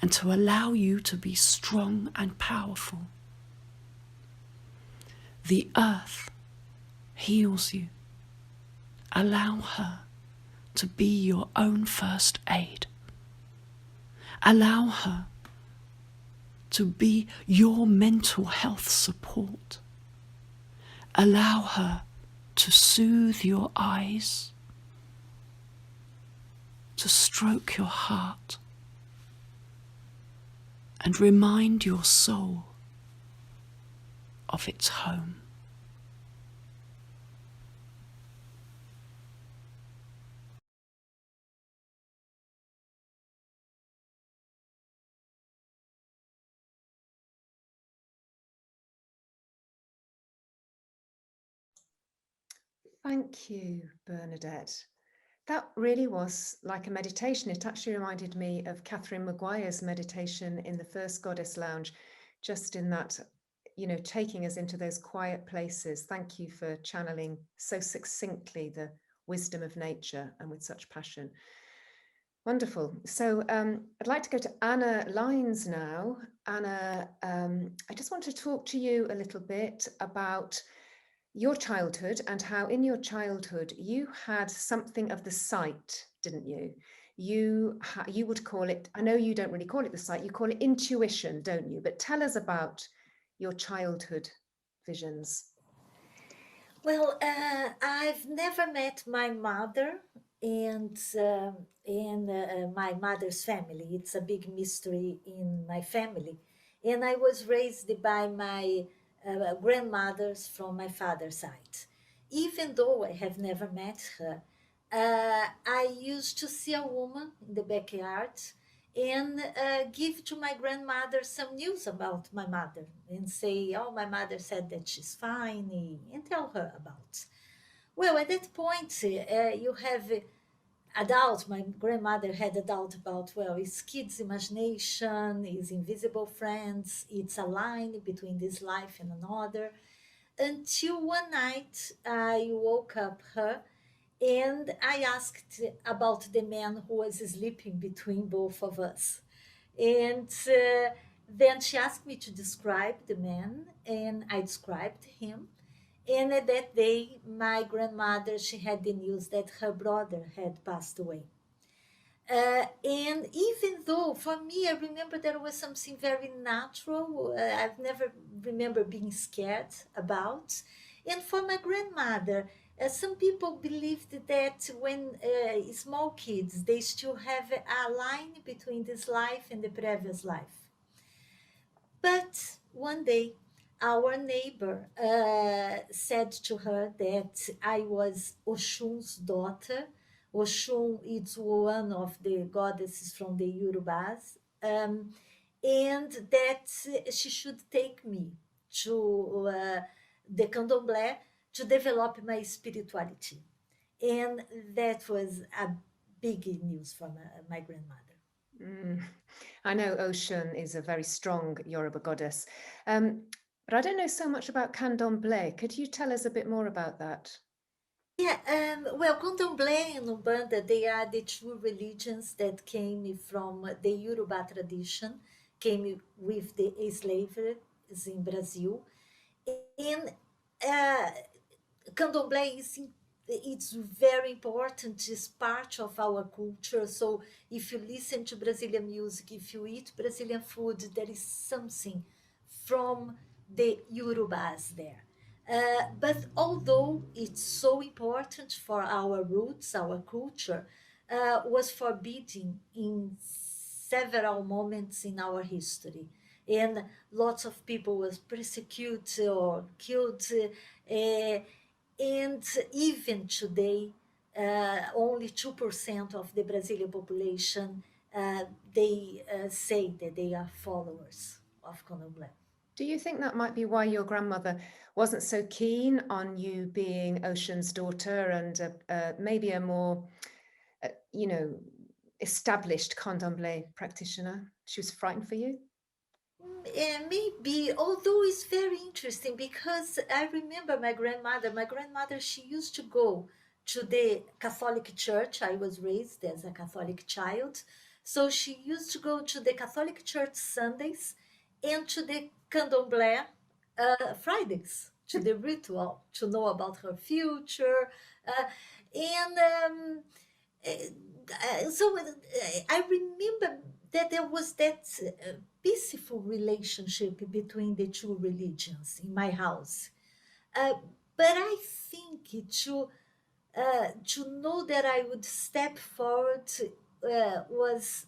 and to allow you to be strong and powerful. The earth heals you. Allow her to be your own first aid. Allow her to be your mental health support. Allow her to soothe your eyes, to stroke your heart, and remind your soul of its home. Thank you, Bernadette. That really was like a meditation. It actually reminded me of Catherine Maguire's meditation in the first Goddess Lounge, just in that, you know, taking us into those quiet places. Thank you for channeling so succinctly the wisdom of nature and with such passion. Wonderful. So I'd like to go to Anna Lines now. Anna, I just want to talk to you a little bit about your childhood and how in your childhood you had something of the sight, didn't you? You would call it, I know you don't really call it the sight, you call it intuition, don't you? But tell us about your childhood visions. Well, I've never met my mother and my mother's family. It's a big mystery in my family. And I was raised by my grandmothers from my father's side. Even though I have never met her, I used to see a woman in the backyard and give to my grandmother some news about my mother and say, oh, my mother said that she's fine, and tell her about. Well, at that point, you have adult. My grandmother had a doubt about, well, it's kids' imagination, it's invisible friends, it's a line between this life and another. Until one night, I woke up her and I asked about the man who was sleeping between both of us. And then she asked me to describe the man, and I described him. And at that day, my grandmother, she had the news that her brother had passed away. And even though for me, I remember there was something very natural, I've never remember being scared about. And for my grandmother, some people believed that when small kids, they still have a line between this life and the previous life. But one day, our neighbor said to her that I was Oshun's daughter. Oshun is one of the goddesses from the Urubas, and that she should take me to the candomblé to develop my spirituality. And that was a big news for my grandmother. Mm. I know Ocean is a very strong Yoruba goddess, but I don't know so much about candomblé. Could you tell us a bit more about that? Yeah, well, Candomblé and Umbanda, they are the two religions that came from the Yoruba tradition, came with the slavery in Brazil. And uh, Candomblé it's very important, it's part of our culture. So if you listen to Brazilian music, if you eat Brazilian food, there is something from the Yorubas there. But although it's so important for our roots, our culture, was forbidden in several moments in our history. And lots of people was persecuted or killed. And even today, only 2% of the Brazilian population, they say that they are followers of Candomblé. Do you think that might be why your grandmother wasn't so keen on you being Ocean's daughter and maybe a more, you know, established candomblé practitioner? She was frightened for you? Maybe, although it's very interesting because I remember my grandmother. My grandmother, she used to go to the Catholic Church. I was raised as a Catholic child. So she used to go to the Catholic Church Sundays and to the Candomblé Fridays, to the ritual, to know about her future. And so I remember that there was that peaceful relationship between the two religions in my house. Uh, but I think to know that I would step forward was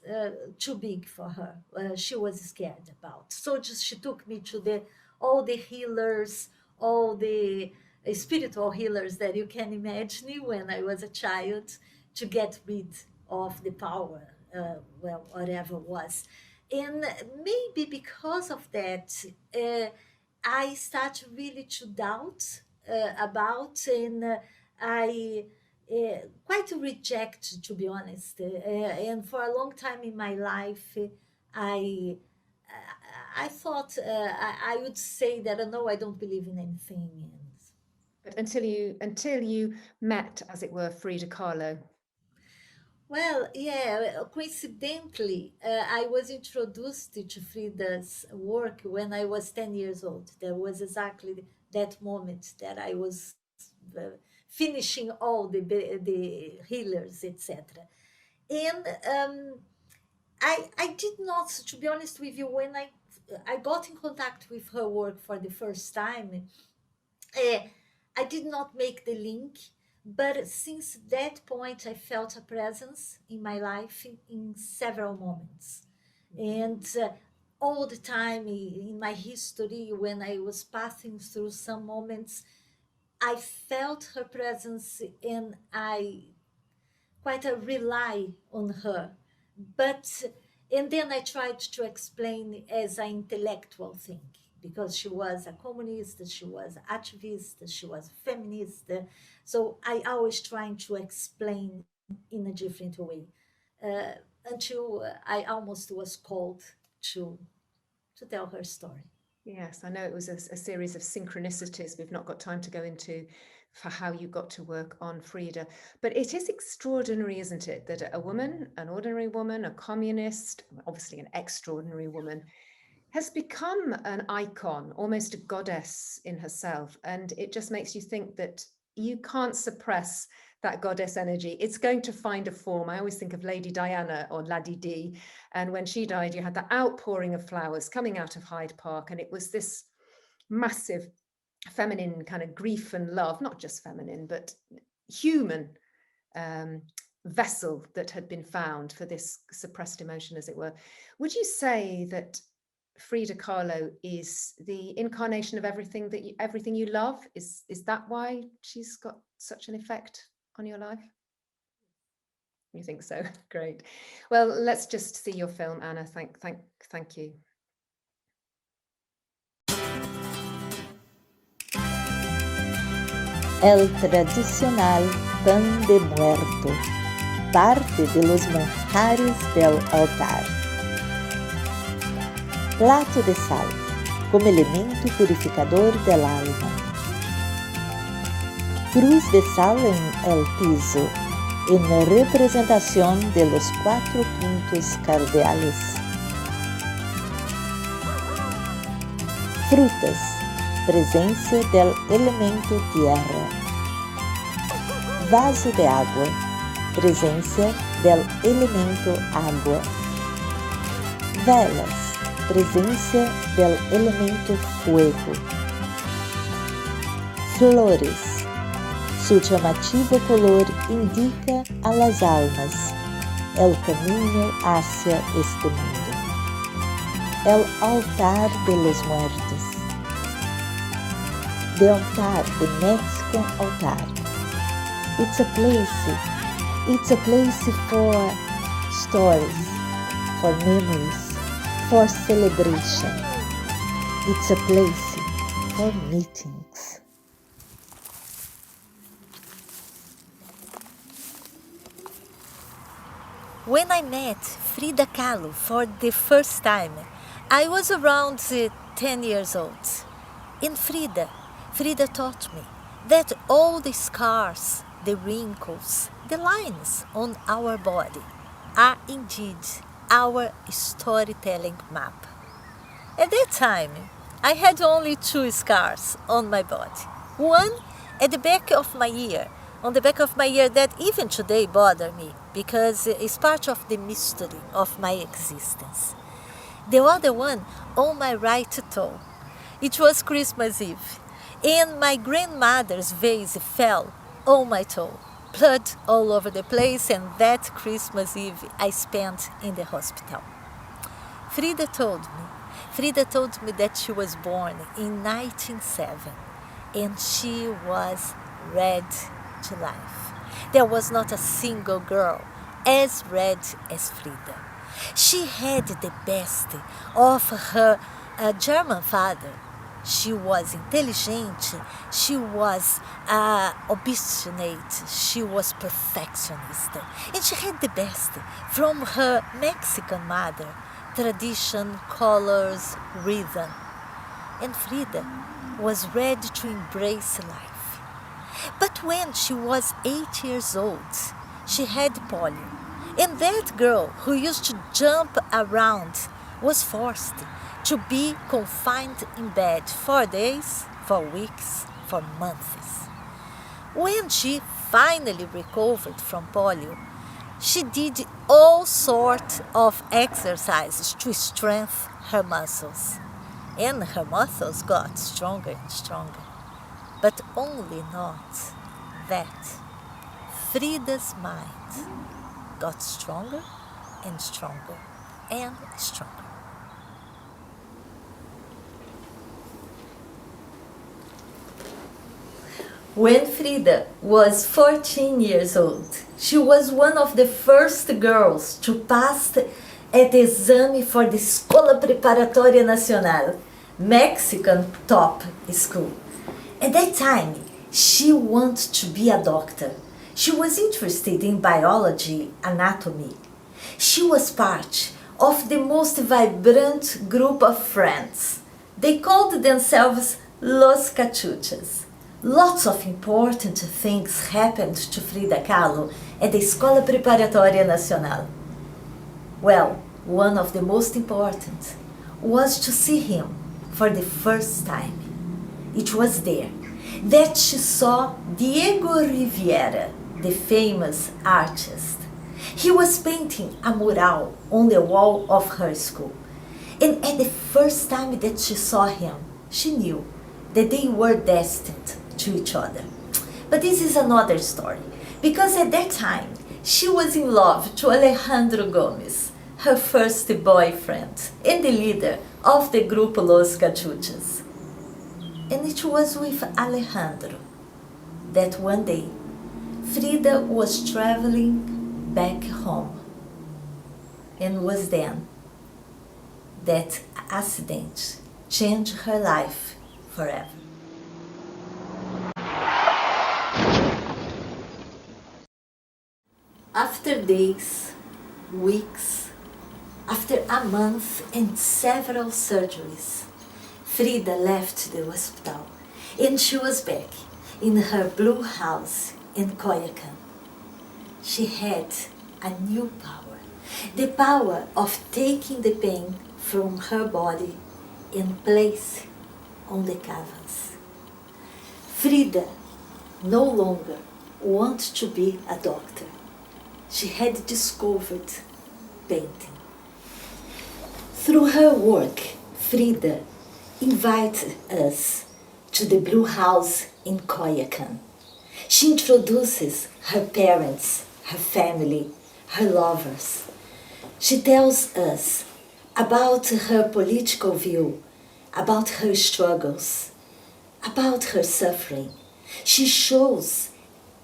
too big for her. She was scared about. So just she took me to all the healers, all the spiritual healers that you can imagine when I was a child to get rid of the power, well, whatever was. And maybe because of that, I start really to doubt about, and I quite reject, to be honest. And for a long time in my life, I I thought I would say that no, I don't believe in anything. But until you met, as it were, Frida Kahlo. Well, yeah, coincidentally, I was introduced to Frida's work when I was 10 years old. That was exactly that moment that I was finishing all the healers, etc. And I did not, to be honest with you, when I got in contact with her work for the first time, I did not make the link, but since that point, I felt a presence in my life in several moments. And all the time in my history, when I was passing through some moments, I felt her presence and I quite rely on her. But, and then I tried to explain as an intellectual thing, because she was a communist, she was an activist, she was a feminist. So I always trying to explain in a different way until I almost was called to tell her story. Yes, I know it was a series of synchronicities we've not got time to go into for how you got to work on Frida. But it is extraordinary, isn't it, that a woman, an ordinary woman, a communist, obviously an extraordinary woman, has become an icon, almost a goddess in herself. And it just makes you think that you can't suppress that goddess energy. It's going to find a form. I always think of Lady Diana or Lady Di. And when she died, you had the outpouring of flowers coming out of Hyde Park. And it was this massive feminine kind of grief and love, not just feminine, but human vessel that had been found for this suppressed emotion, as it were. Would you say that Frida Kahlo is the incarnation of everything you love? Is that why she's got such an effect on your life? You think so? Great. Well, let's just see your film, Anna. Thank you. El tradicional pan de muerto, parte de los manjares del altar. Plato de sal, como elemento purificador del alma. Cruz de sal en el piso, en representación de los 4 puntos cardeales. Frutas, presencia del elemento tierra. Vaso de agua, presencia del elemento agua. Velas, presencia del elemento fuego. Flores, su llamativo color indica a las almas el camino hacia este mundo. El altar de los muertos. The altar, the Mexican altar. It's a place for stories, for memories, for celebration. It's a place for meetings. When I met Frida Kahlo for the first time, I was around 10 years old. And Frida taught me that all the scars, the wrinkles, the lines on our body are indeed our storytelling map. At that time, I had only 2 scars on my body. One at the back of my ear, on the back of my ear that even today bother me because it's part of the mystery of my existence. The other one on my right toe. It was Christmas Eve, and my grandmother's vase fell on my toe. Blood all over the place, and that Christmas Eve I spent in the hospital. Frida told me that she was born in 1907, and she was red to life. There was not a single girl as red as Frida. She had the best of her German father. She was intelligent, she was obstinate, she was perfectionist. And she had the best from her Mexican mother, tradition, colors, rhythm. And Frida was ready to embrace life. But when she was 8 years old, she had polio. And that girl who used to jump around was forced to be confined in bed for days, for weeks, for months. When she finally recovered from polio, she did all sorts of exercises to strengthen her muscles. And her muscles got stronger and stronger. But only not that. Frida's mind got stronger and stronger and stronger. When Frida was 14 years old, she was one of the first girls to pass at the exame for the Escola Preparatória Nacional, Mexican top school. At that time, she wanted to be a doctor. She was interested in biology, anatomy. She was part of the most vibrant group of friends. They called themselves Los Cachuchas. Lots of important things happened to Frida Kahlo at the Escola Preparatória Nacional. Well, one of the most important was to see him for the first time. It was there that she saw Diego Rivera, the famous artist. He was painting a mural on the wall of her school. And at the first time that she saw him, she knew that they were destined to each other. But this is another story, because at that time she was in love to Alejandro Gomes, her first boyfriend and the leader of the group Los Cachuchas. And it was with Alejandro that one day Frida was traveling back home, and was then that accident changed her life forever. After days, weeks, after a month and several surgeries, Frida left the hospital and she was back in her blue house in Coyoacán. She had a new power, the power of taking the pain from her body and place on the canvas. Frida no longer wanted to be a doctor. She had discovered painting. Through her work, Frida invited us to the Blue House in Coyoacán. She introduces her parents, her family, her lovers. She tells us about her political view, about her struggles, about her suffering. She shows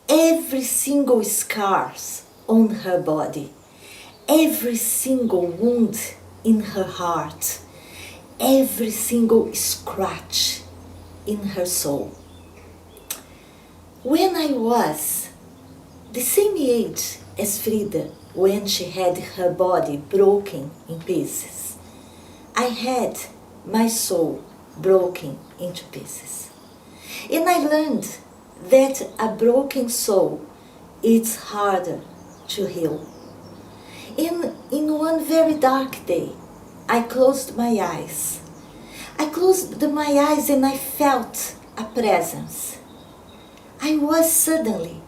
every single scars on her body, every single wound in her heart, every single scratch in her soul. When I was the same age as Frida, when she had her body broken in pieces, I had my soul broken into pieces. And I learned that a broken soul is harder to heal. In one very dark day, I closed my eyes. I closed my eyes and I felt a presence. I was suddenly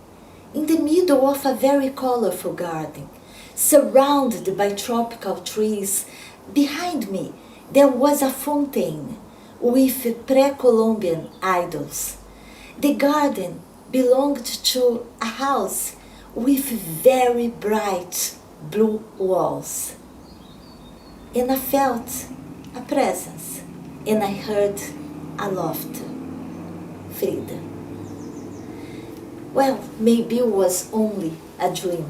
in the middle of a very colorful garden, surrounded by tropical trees. Behind me, there was a fountain with pre-Columbian idols. The garden belonged to a house with very bright blue walls. And I felt a presence, and I heard a laughter. Frida. Well, maybe it was only a dream,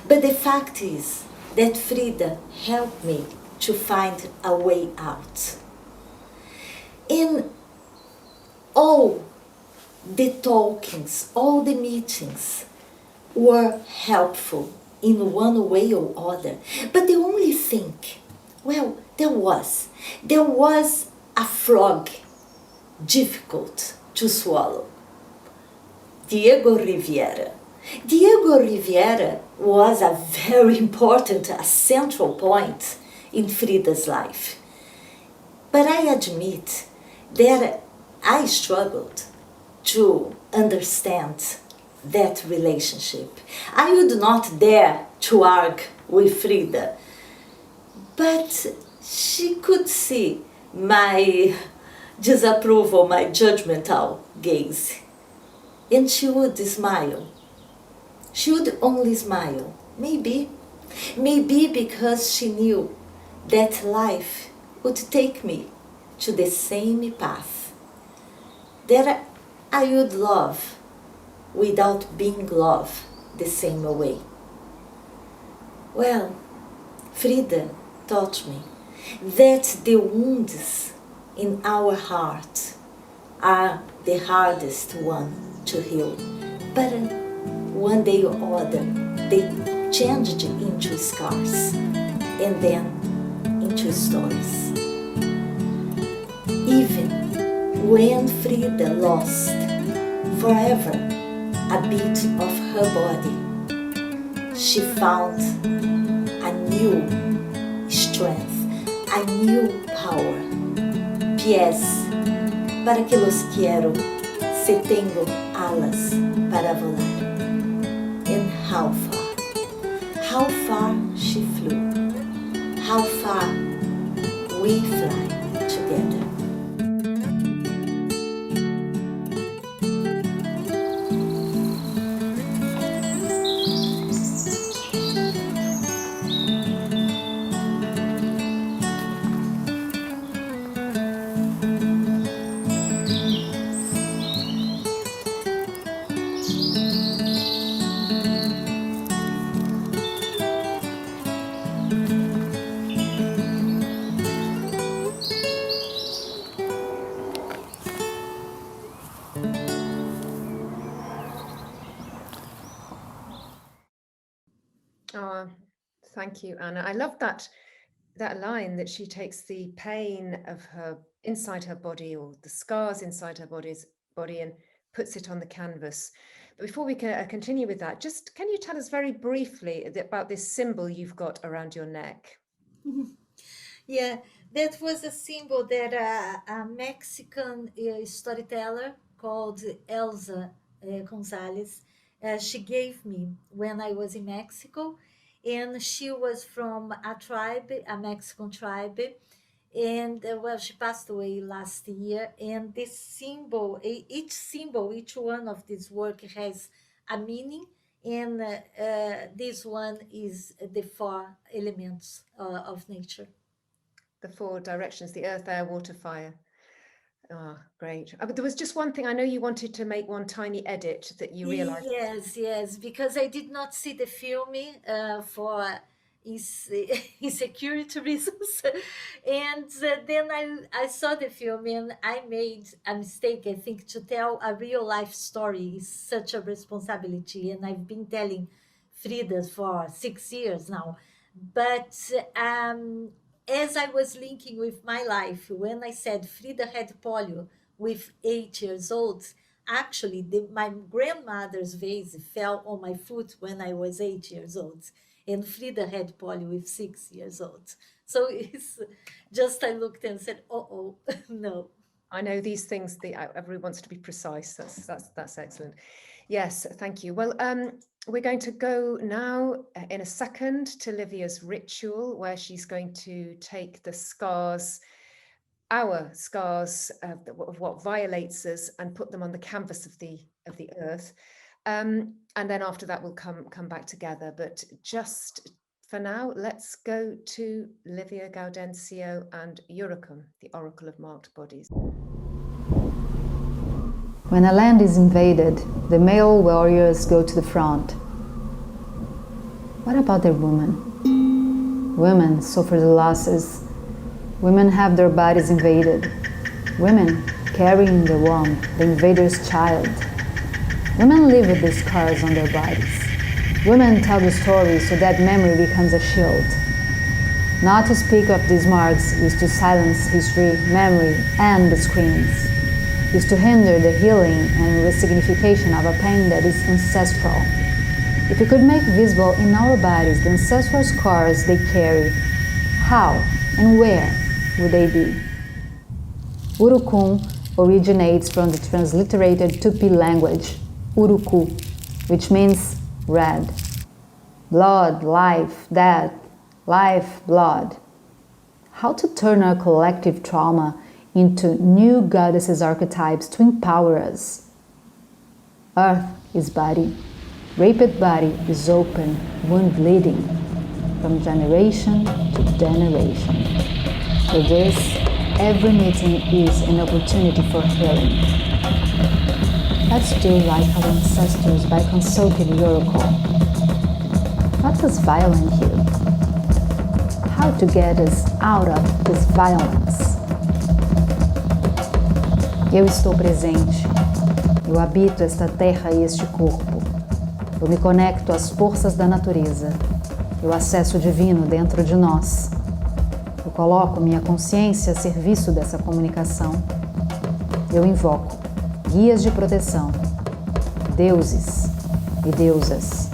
but the fact is that Frida helped me to find a way out. In all the talkings, all the meetings were helpful in one way or other, but the only thing Well, there was a frog difficult to swallow. Diego Rivera. Diego Rivera was a very important, a central point in Frida's life. But I admit that I struggled to understand that relationship. I would not dare to argue with Frida, but she could see my disapproval, my judgmental gaze, and she would smile. She would only smile, maybe because she knew that life would take me to the same path, that I would love without being loved the same way. Well, Frida taught me that the wounds in our heart are the hardest one to heal, but one day or other they changed into scars and then into stories. Even when Frida lost forever a bit of her body, she found a new strength, a new power. Pies para que los quiero, se tengo alas para volar. And how far she flew, how far we fly together. Oh, thank you, Anna. I love that line that she takes the pain of her inside her body, or the scars inside her body, and puts it on the canvas. But before we can continue with that, just can you tell us very briefly about this symbol you've got around your neck? Yeah, that was a symbol that a Mexican storyteller called Elsa Gonzalez, she gave me when I was in Mexico. And she was from a tribe, a Mexican tribe. And well, she passed away last year. And this symbol, each one of this work has a meaning. And this one is the 4 elements of nature. The 4 directions: the earth, air, water, fire. Oh, great. But there was just one thing. I know you wanted to make one tiny edit that you realized. Yes, because I did not see the film for insecurity reasons. And then I saw the film and I made a mistake. I think to tell a real life story is such a responsibility. And I've been telling Frida for 6 years now. But as I was linking with my life, when I said Frida had polio with 8 years old, actually my grandmother's vase fell on my foot when I was 8 years old, and Frida had polio with 6 years old. So it's just, I looked and said, oh, no. I know these things, everyone wants to be precise. That's excellent. Yes, thank you. Well, we're going to go now in a second to Livia's ritual, where she's going to take the scars, our scars of what violates us, and put them on the canvas of the earth. And then after that, we'll come back together. But just for now, let's go to Livia Gaudencio and Uruguay, the Oracle of Marked Bodies. When a land is invaded, the male warriors go to the front. What about the women? Women suffer the losses. Women have their bodies invaded. Women carrying the womb, the invader's child. Women live with the scars on their bodies. Women tell the story so that memory becomes a shield. Not to speak of these marks is to silence history, memory, and the screams, is to hinder the healing and resignification of a pain that is ancestral. If we could make visible in our bodies the ancestral scars they carry, how and where would they be? Urucum originates from the transliterated Tupi language, Urucu, which means red. Blood, life, death, life, blood. How to turn our collective trauma into new goddesses archetypes to empower us. Earth is body. Raped body is open, wound bleeding, from generation to generation. For this, every meeting is an opportunity for healing. Let's do like our ancestors by consulting the oracle. What does violence heal? How to get us out of this violence? Eu estou presente. Eu habito esta terra e este corpo. Eu me conecto às forças da natureza. Eu acesso o divino dentro de nós. Eu coloco minha consciência a serviço dessa comunicação. Eu invoco guias de proteção, deuses e deusas.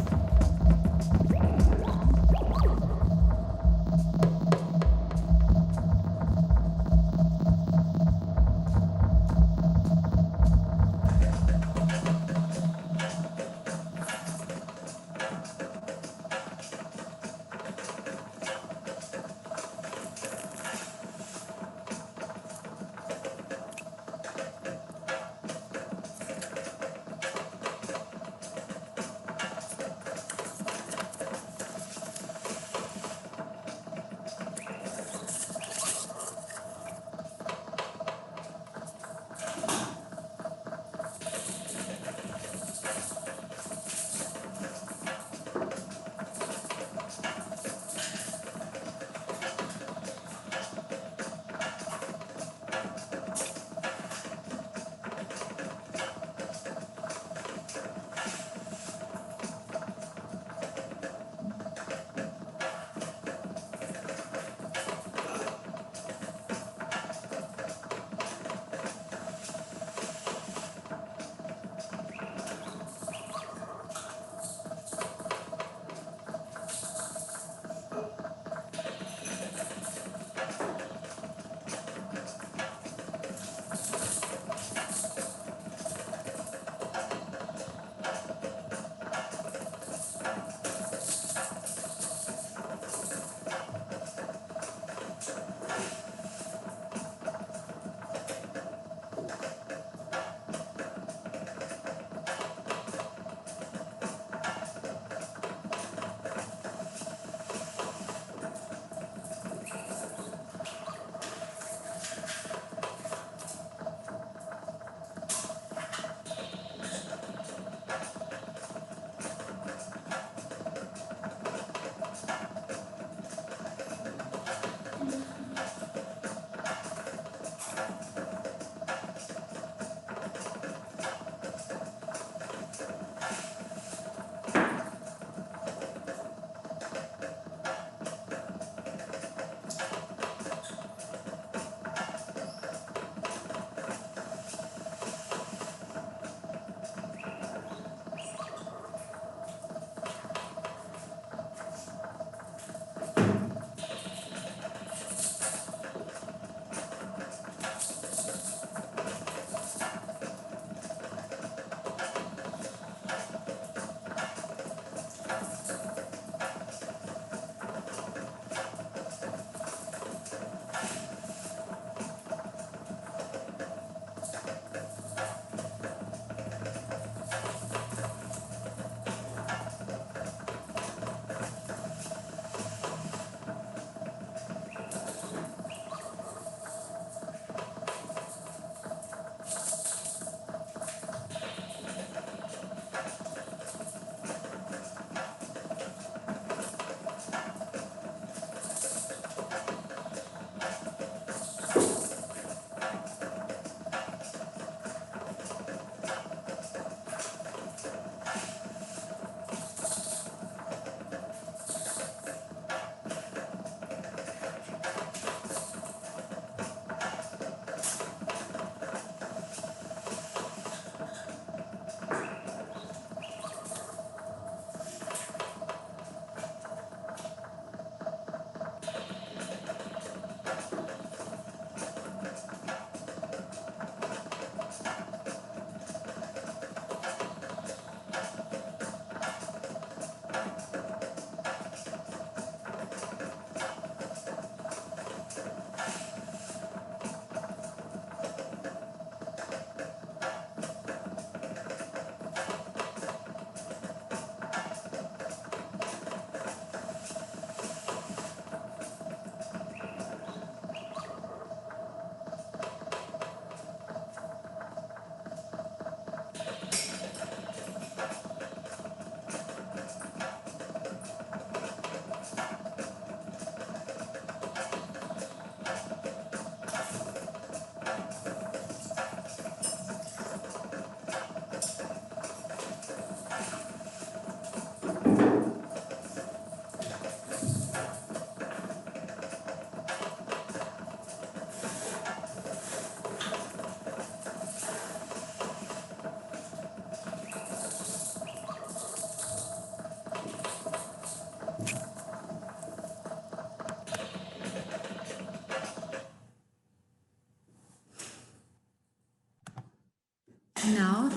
now,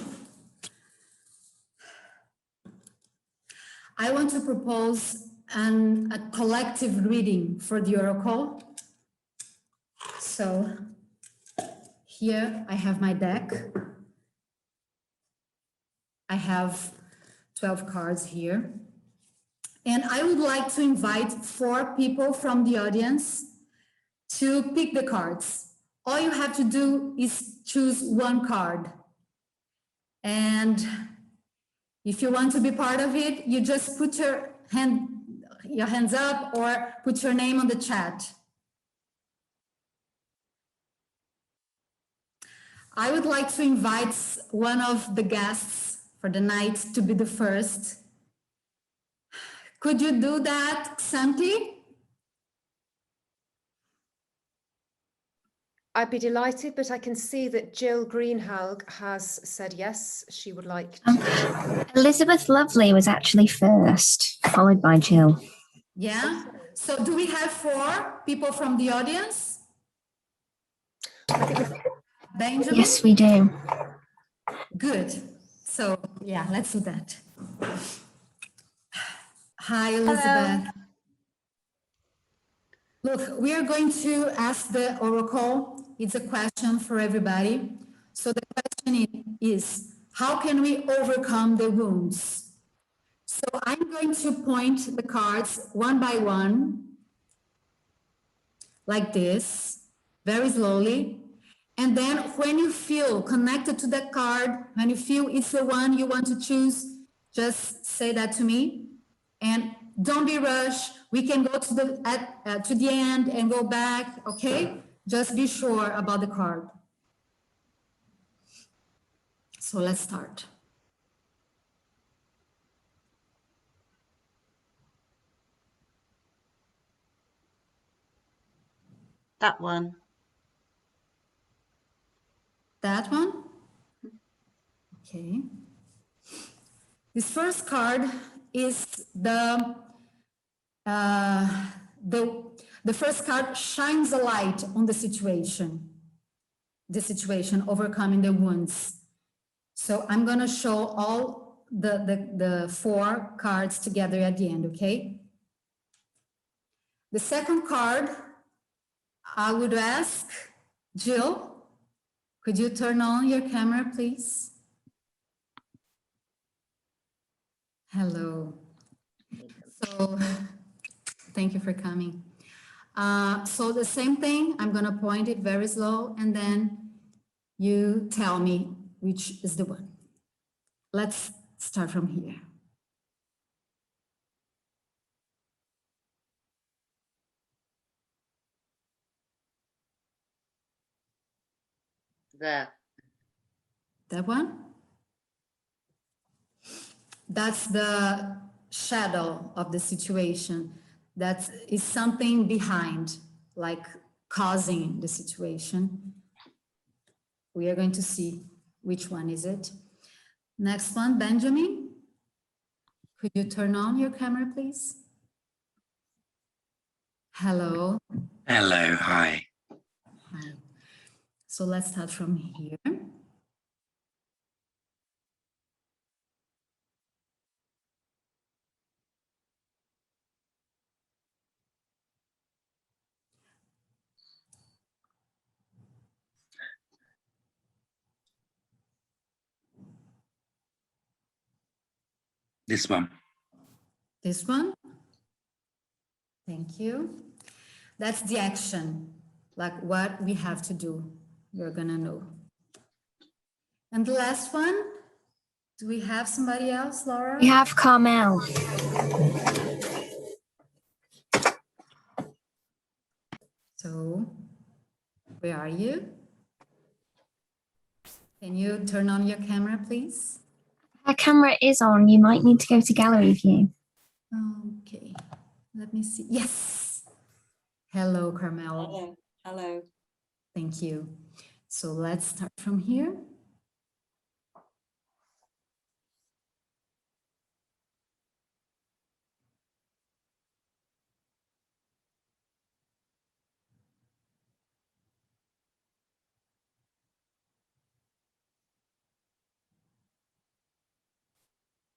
I want to propose a collective reading for the oracle. So here I have my deck. I have 12 cards here. And I would like to invite 4 people from the audience to pick the cards. All you have to do is choose one card. And if you want to be part of it, you just put your hands up or put your name on the chat. I would like to invite one of the guests for the night to be the first. Could you do that, Xanthi? I'd be delighted, but I can see that Jill Greenhalgh has said yes, she would like to. Elizabeth Lovely was actually first, followed by Jill. Yeah. So do we have 4 people from the audience? Benjamin? Yes, we do. Good. So yeah, let's do that. Hi, Elizabeth. Hello. Look, we are going to ask the oracle. It's a question for everybody. So the question is, how can we overcome the wounds? So I'm going to point the cards one by one, like this, very slowly. And then when you feel connected to that card, when you feel it's the one you want to choose, just say that to me. And don't be rushed. We can go to the end and go back, okay? Just be sure about the card. So let's start. That one. That one? Okay. This first card is the first card shines a light on the situation, overcoming the wounds. So I'm going to show all the 4 cards together at the end, okay? The second card, I would ask Jill, could you turn on your camera, please? Hello. So thank you for coming. So the same thing, I'm going to point it very slow and then you tell me which is the one. Let's start from here. There. That one? That's the shadow of the situation. That is something behind, like causing the situation. We are going to see which one is it. Next one, Benjamin. Could you turn on your camera, please? Hello. Hello, hi. Hi. So let's start from here. This one. This one? Thank you. That's the action, like what we have to do. You're gonna know. And the last one, do we have somebody else, Laura? We have Carmel. So, where are you? Can you turn on your camera, please? Her camera is on. You might need to go to gallery view. Okay, let me see. Yes. Hello, Carmel. Hello. Hello. Thank you. So let's start from here.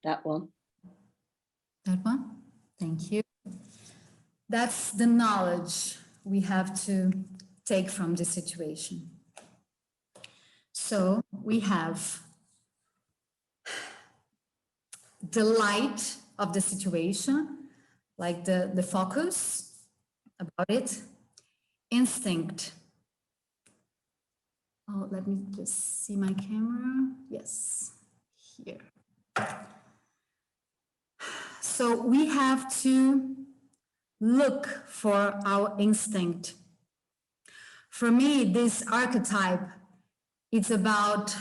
That one. That one? Thank you. That's the knowledge we have to take from the situation. So we have the light of the situation, like the focus about it, instinct. Oh, let me just see my camera. Yes, here. So we have to look for our instinct. For me, this archetype, it's about,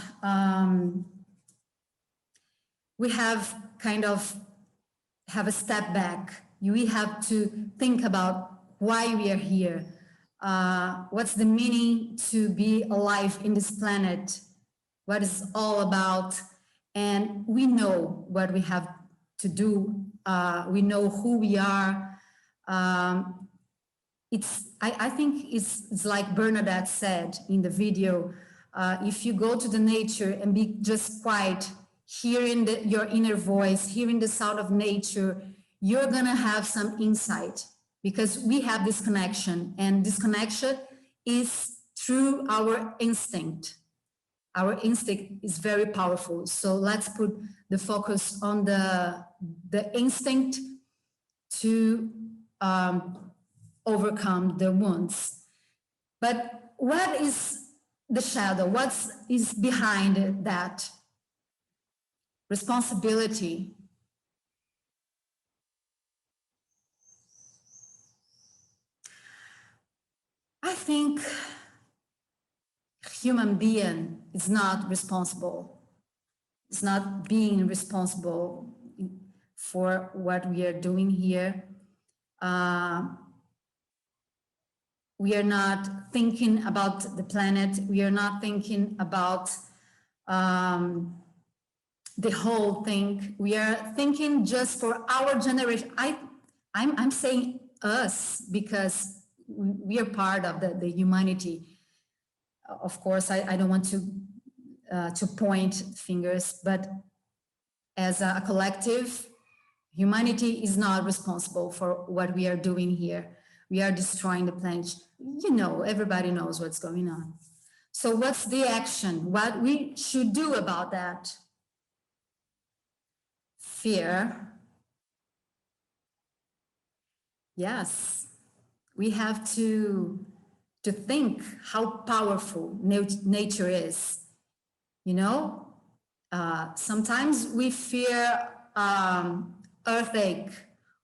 we have kind of have a step back. We have to think about why we are here. What's the meaning to be alive in this planet? What it's all about? And we know what we have to do. We know who we are. I think it's like Bernadette said in the video, if you go to the nature and be just quiet, hearing your inner voice, hearing the sound of nature, you're gonna have some insight, because we have this connection, and this connection is through our instinct. Our instinct is very powerful. So let's put the focus on the instinct to overcome the wounds. But what is the shadow? What is behind that? Responsibility. I think human being is not responsible. It's not being responsible for what we are doing here. We are not thinking about the planet. We are not thinking about the whole thing. We are thinking just for our generation. I'm saying us because we are part of the humanity. Of course, I don't want to point fingers, but as a collective, humanity is not responsible for what we are doing here. We are destroying the planet. You know, everybody knows what's going on. So what's the action? What we should do about that? Fear. Yes, we have to think how powerful nature is. You know, sometimes we fear earthquake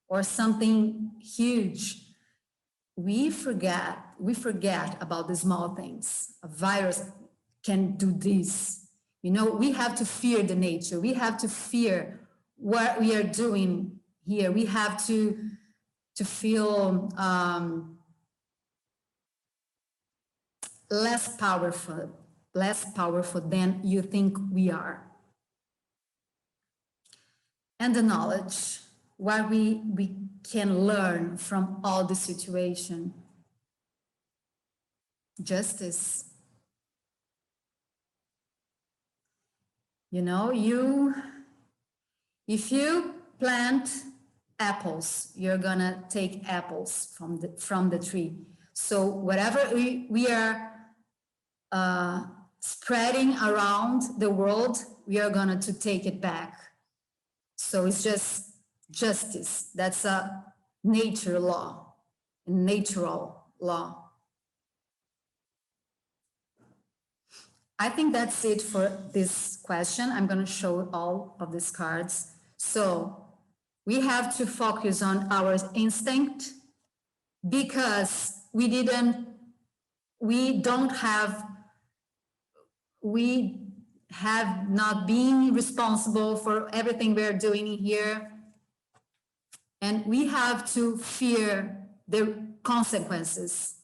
or something huge. We forget about the small things. A virus can do this. You know, we have to fear the nature. We have to fear what we are doing here. We have to feel less powerful than you think we are. And the knowledge, what we can learn from all the situation. Justice. You know, if you plant apples, you're gonna take apples from the tree. So whatever we are spreading around the world, we are gonna to take it back. So it's just justice. That's a nature law, a natural law. I think that's it for this question. I'm going to show all of these cards. So we have to focus on our instinct, because we have not been responsible for everything we're doing here. And we have to fear the consequences.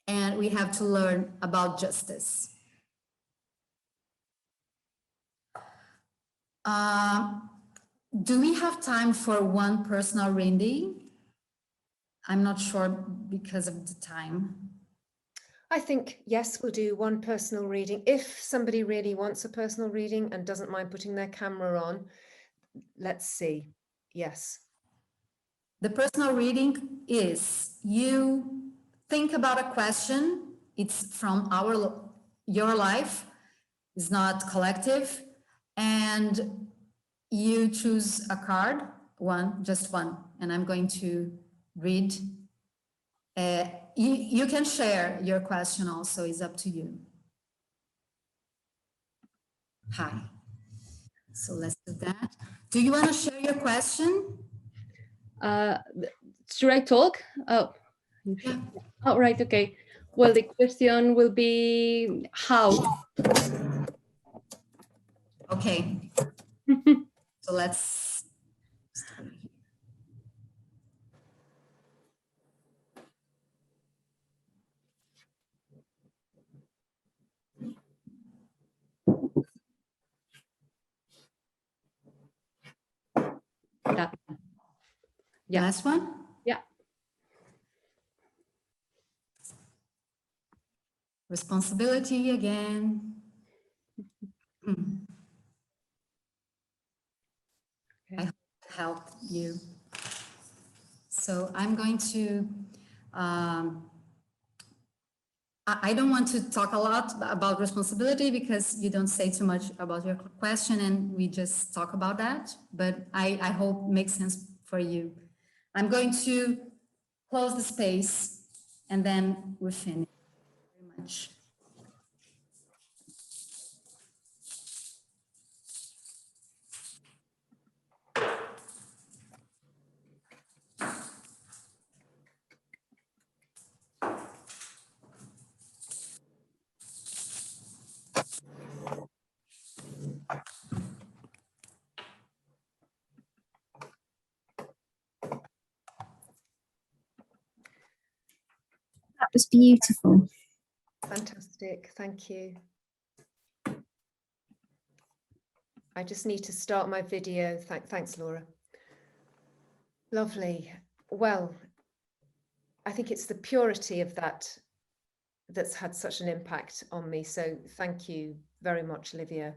And we have to learn about justice. Do we have time for one personal reading? I'm not sure because of the time. I think, yes, we'll do one personal reading. If somebody really wants a personal reading and doesn't mind putting their camera on, let's see. Yes. The personal reading is you think about a question. It's from your life. It's not collective. And you choose a card, just one. And I'm going to read. You can share your question also, it's up to you. Hi. So let's do that. Do you want to share your question? Should I talk? Oh, yeah. Oh, right. Okay. Well, the question will be how. Okay. So let's start here. That. Yeah. Last one? Yeah. Responsibility again. Okay. I hope it helped you. So I'm going to, I don't want to talk a lot about responsibility because you don't say too much about your question and we just talk about that, but I hope it makes sense for you. I'm going to close the space and then we're finished. Very much. That was beautiful. Fantastic. Thank you. I just need to start my video. Thanks, Laura. Lovely. Well, I think it's the purity of that that's had such an impact on me. So thank you very much, Livia.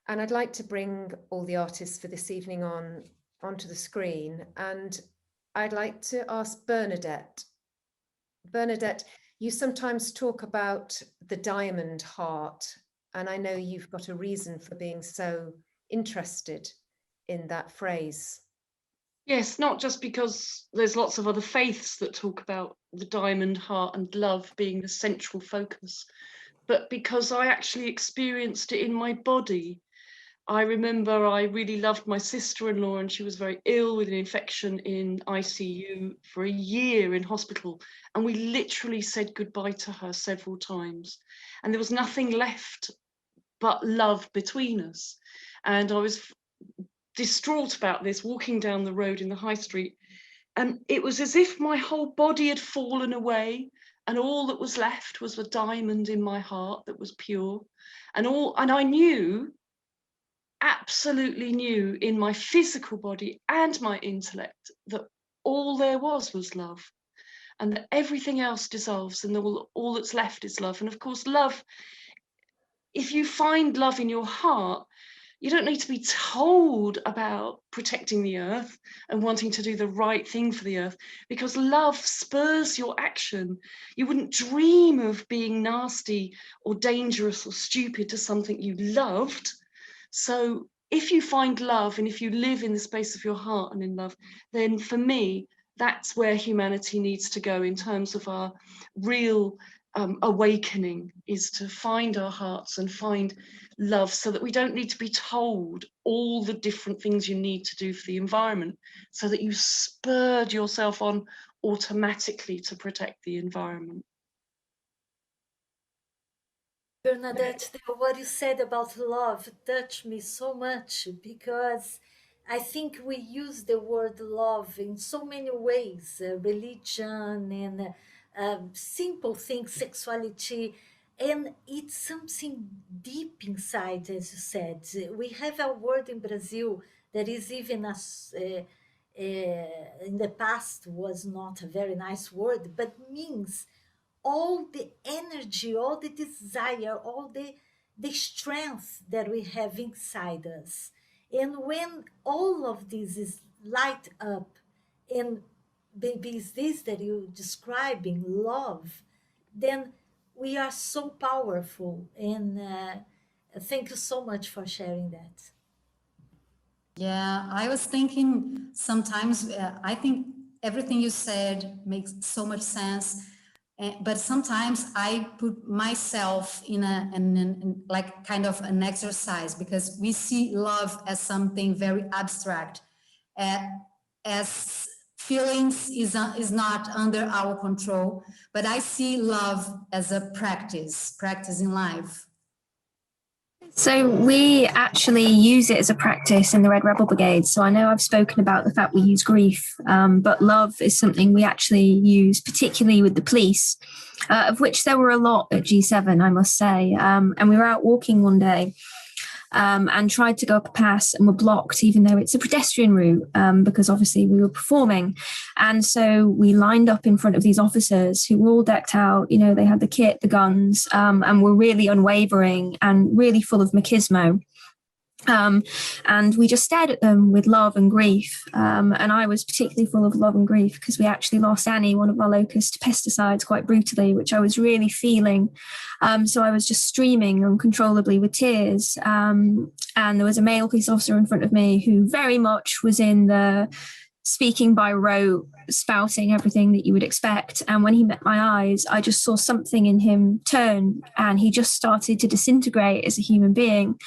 And I'd like to bring all the artists for this evening onto the screen. And I'd like to ask Bernadette. Bernadette, you sometimes talk about the diamond heart, and I know you've got a reason for being so interested in that phrase. Yes, not just because there's lots of other faiths that talk about the diamond heart and love being the central focus, but because I actually experienced it in my body. I remember I really loved my sister-in-law and she was very ill with an infection in ICU for a year in hospital. And we literally said goodbye to her several times. And there was nothing left but love between us. And I was distraught about this, walking down the road in the high street. And it was as if my whole body had fallen away and all that was left was the diamond in my heart that was pure. And I knew, absolutely knew in my physical body and my intellect that all there was love, and that everything else dissolves and all that's left is love. And of course, love, if you find love in your heart, you don't need to be told about protecting the earth and wanting to do the right thing for the earth, because love spurs your action. You wouldn't dream of being nasty or dangerous or stupid to something you loved. So if you find love and if you live in the space of your heart and in love, then for me, that's where humanity needs to go in terms of our real awakening, is to find our hearts and find love, so that we don't need to be told all the different things you need to do for the environment, so that you spurred yourself on automatically to protect the environment. Bernadette, what you said about love touched me so much, because I think we use the word love in so many ways, religion and simple things, sexuality, and it's something deep inside, as you said. We have a word in Brazil that is even in the past was not a very nice word, but means all the energy, all the desire, all the strength that we have inside us. And when all of this is light up, and maybe it's this that you're describing, love, then we are so powerful. And thank you so much for sharing that. Yeah, I was thinking sometimes, I think everything you said makes so much sense. But sometimes I put myself in like kind of an exercise, because we see love as something very abstract, as feelings is not under our control. But I see love as a practice in life. So we actually use it as a practice in the Red Rebel Brigade. So I know I've spoken about the fact we use grief, but love is something we actually use, particularly with the police, of which there were a lot at G7, I must say. And we were out walking one day and tried to go up a pass and were blocked, even though it's a pedestrian route, because obviously we were performing. And so we lined up in front of these officers who were all decked out, you know, they had the kit, the guns, and were really unwavering and really full of machismo. And we just stared at them with love and grief. And I was particularly full of love and grief because we actually lost Annie, one of our locust pesticides, quite brutally, which I was really feeling. So I was just streaming uncontrollably with tears. And there was a male police officer in front of me who very much was in the speaking by rote, spouting everything that you would expect. And when he met my eyes, I just saw something in him turn, and he just started to disintegrate as a human being.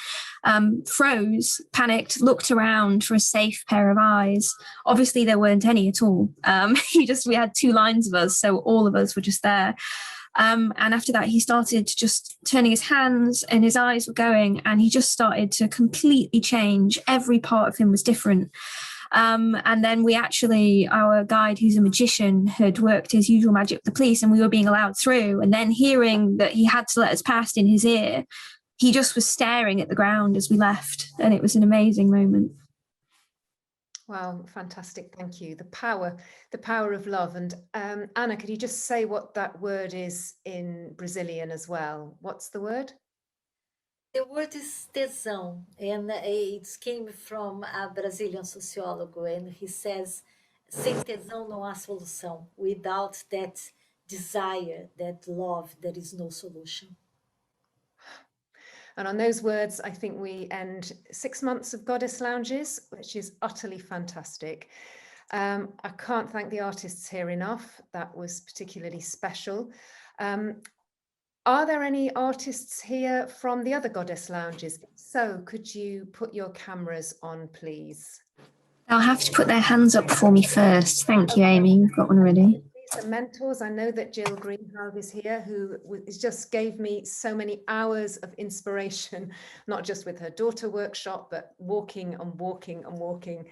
Froze, panicked, looked around for a safe pair of eyes. Obviously, there weren't any at all. We had two lines of us, so all of us were just there. And after that, he started just turning his hands, and his eyes were going, and he just started to completely change. Every part of him was different. And then our guide, who's a magician, had worked his usual magic with the police, and we were being allowed through. And then hearing that he had to let us past in his ear, he just was staring at the ground as we left. And it was an amazing moment. Wow, fantastic. Thank you. The power of love. And Anna, could you just say what that word is in Brazilian as well? What's the word? The word is tesão, and it came from a Brazilian sociologist, and he says, sem tesão não há solução. Without that desire, that love, there is no solution. And on those words, I think we end 6 months of Goddess Lounges, which is utterly fantastic. I can't thank the artists here enough. That was particularly special. Are there any artists here from the other Goddess Lounges? So could you put your cameras on, please? They'll have to put their hands up for me first. Thank you, Amy. We've got one ready. These are mentors. I know that Jill Greenhalgh is here, who just gave me so many hours of inspiration, not just with her daughter workshop, but walking and walking and walking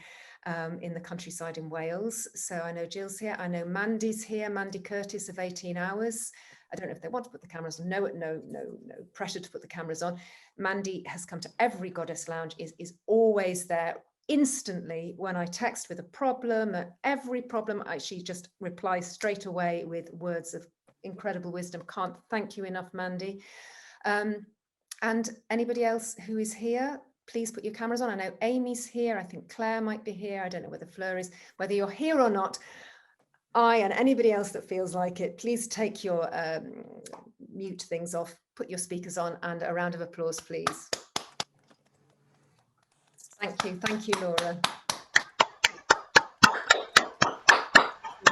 in the countryside in Wales. So I know Jill's here. I know Mandy's here, Mandy Curtis of 18 Hours. I don't know if they want to put the cameras on. No pressure to put the cameras on. Mandy has come to every Goddess Lounge, is always there instantly when I text with a problem. At every problem, she just replies straight away with words of incredible wisdom. Can't thank you enough, Mandy. And anybody else who is here, please put your cameras on. I know Amy's here. I think Claire might be here. I don't know whether Fleur is. Whether you're here or not, I and anybody else that feels like it, please take your mute things off, put your speakers on, and a round of applause, please. Thank you, Laura.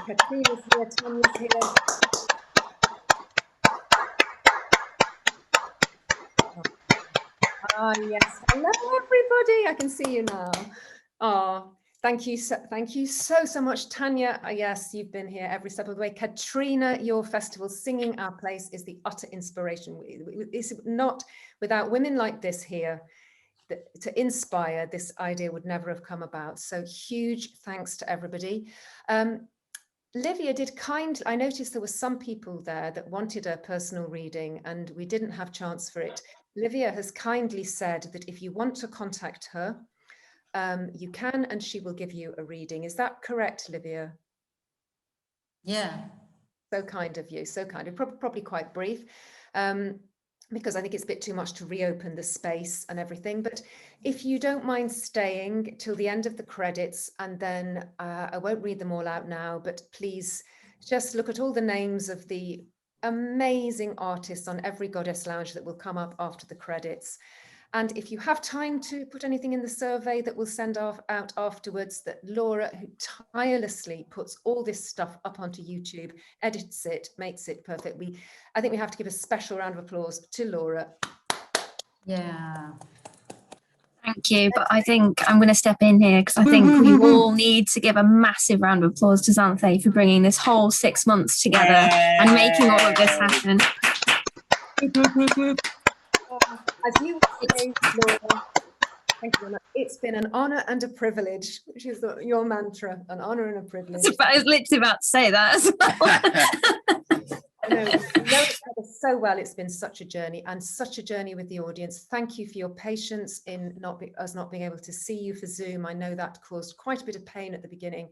Katrina's here, Tanya's here. Yes, hello everybody, I can see you now. Oh, thank you so much, Tanya. Yes, you've been here every step of the way. Katrina, your festival, Singing Our Place, is the utter inspiration. It's not without women like this here to inspire, this idea would never have come about. So huge thanks to everybody. Livia did I noticed there were some people there that wanted a personal reading and we didn't have chance for it. Livia has kindly said that if you want to contact her, you can, and she will give you a reading. Is that correct, Livia? Yeah. So kind of you, so kind of, probably quite brief, because I think it's a bit too much to reopen the space and everything. But if you don't mind staying till the end of the credits, and then I won't read them all out now, but please just look at all the names of the amazing artists on every Goddess Lounge that will come up after the credits. And if you have time to put anything in the survey that we'll send out afterwards, that Laura, who tirelessly puts all this stuff up onto YouTube, edits it, makes it perfect. I think we have to give a special round of applause to Laura. Yeah. Thank you. But I think I'm going to step in here because I think we all need to give a massive round of applause to Xanthe for bringing this whole 6 months together and making all of this happen. As you say, Laura, thank you very much. It's been an honor and a privilege, which is your mantra, an honor and a privilege. I was literally about to say that as well. I know each other so well. It's been such a journey, and such a journey with the audience. Thank you for your patience in us not being able to see you for Zoom. I know that caused quite a bit of pain at the beginning.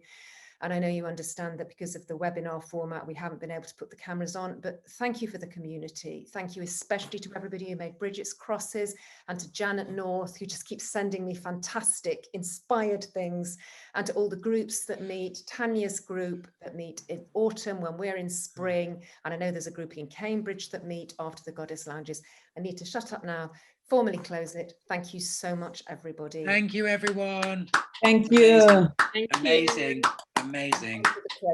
And I know you understand that because of the webinar format, we haven't been able to put the cameras on, but thank you for the community. Thank you especially to everybody who made Bridget's crosses, and to Janet North, who just keeps sending me fantastic, inspired things, and to all the groups that meet, Tanya's group that meet in autumn when we're in spring. And I know there's a group in Cambridge that meet after the Goddess Lounges. I need to shut up now, formally close it. Thank you so much, everybody. Thank you, everyone. Thank you. Thank Amazing. you. Amazing.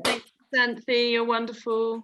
Thanks, Xanthe. You're wonderful.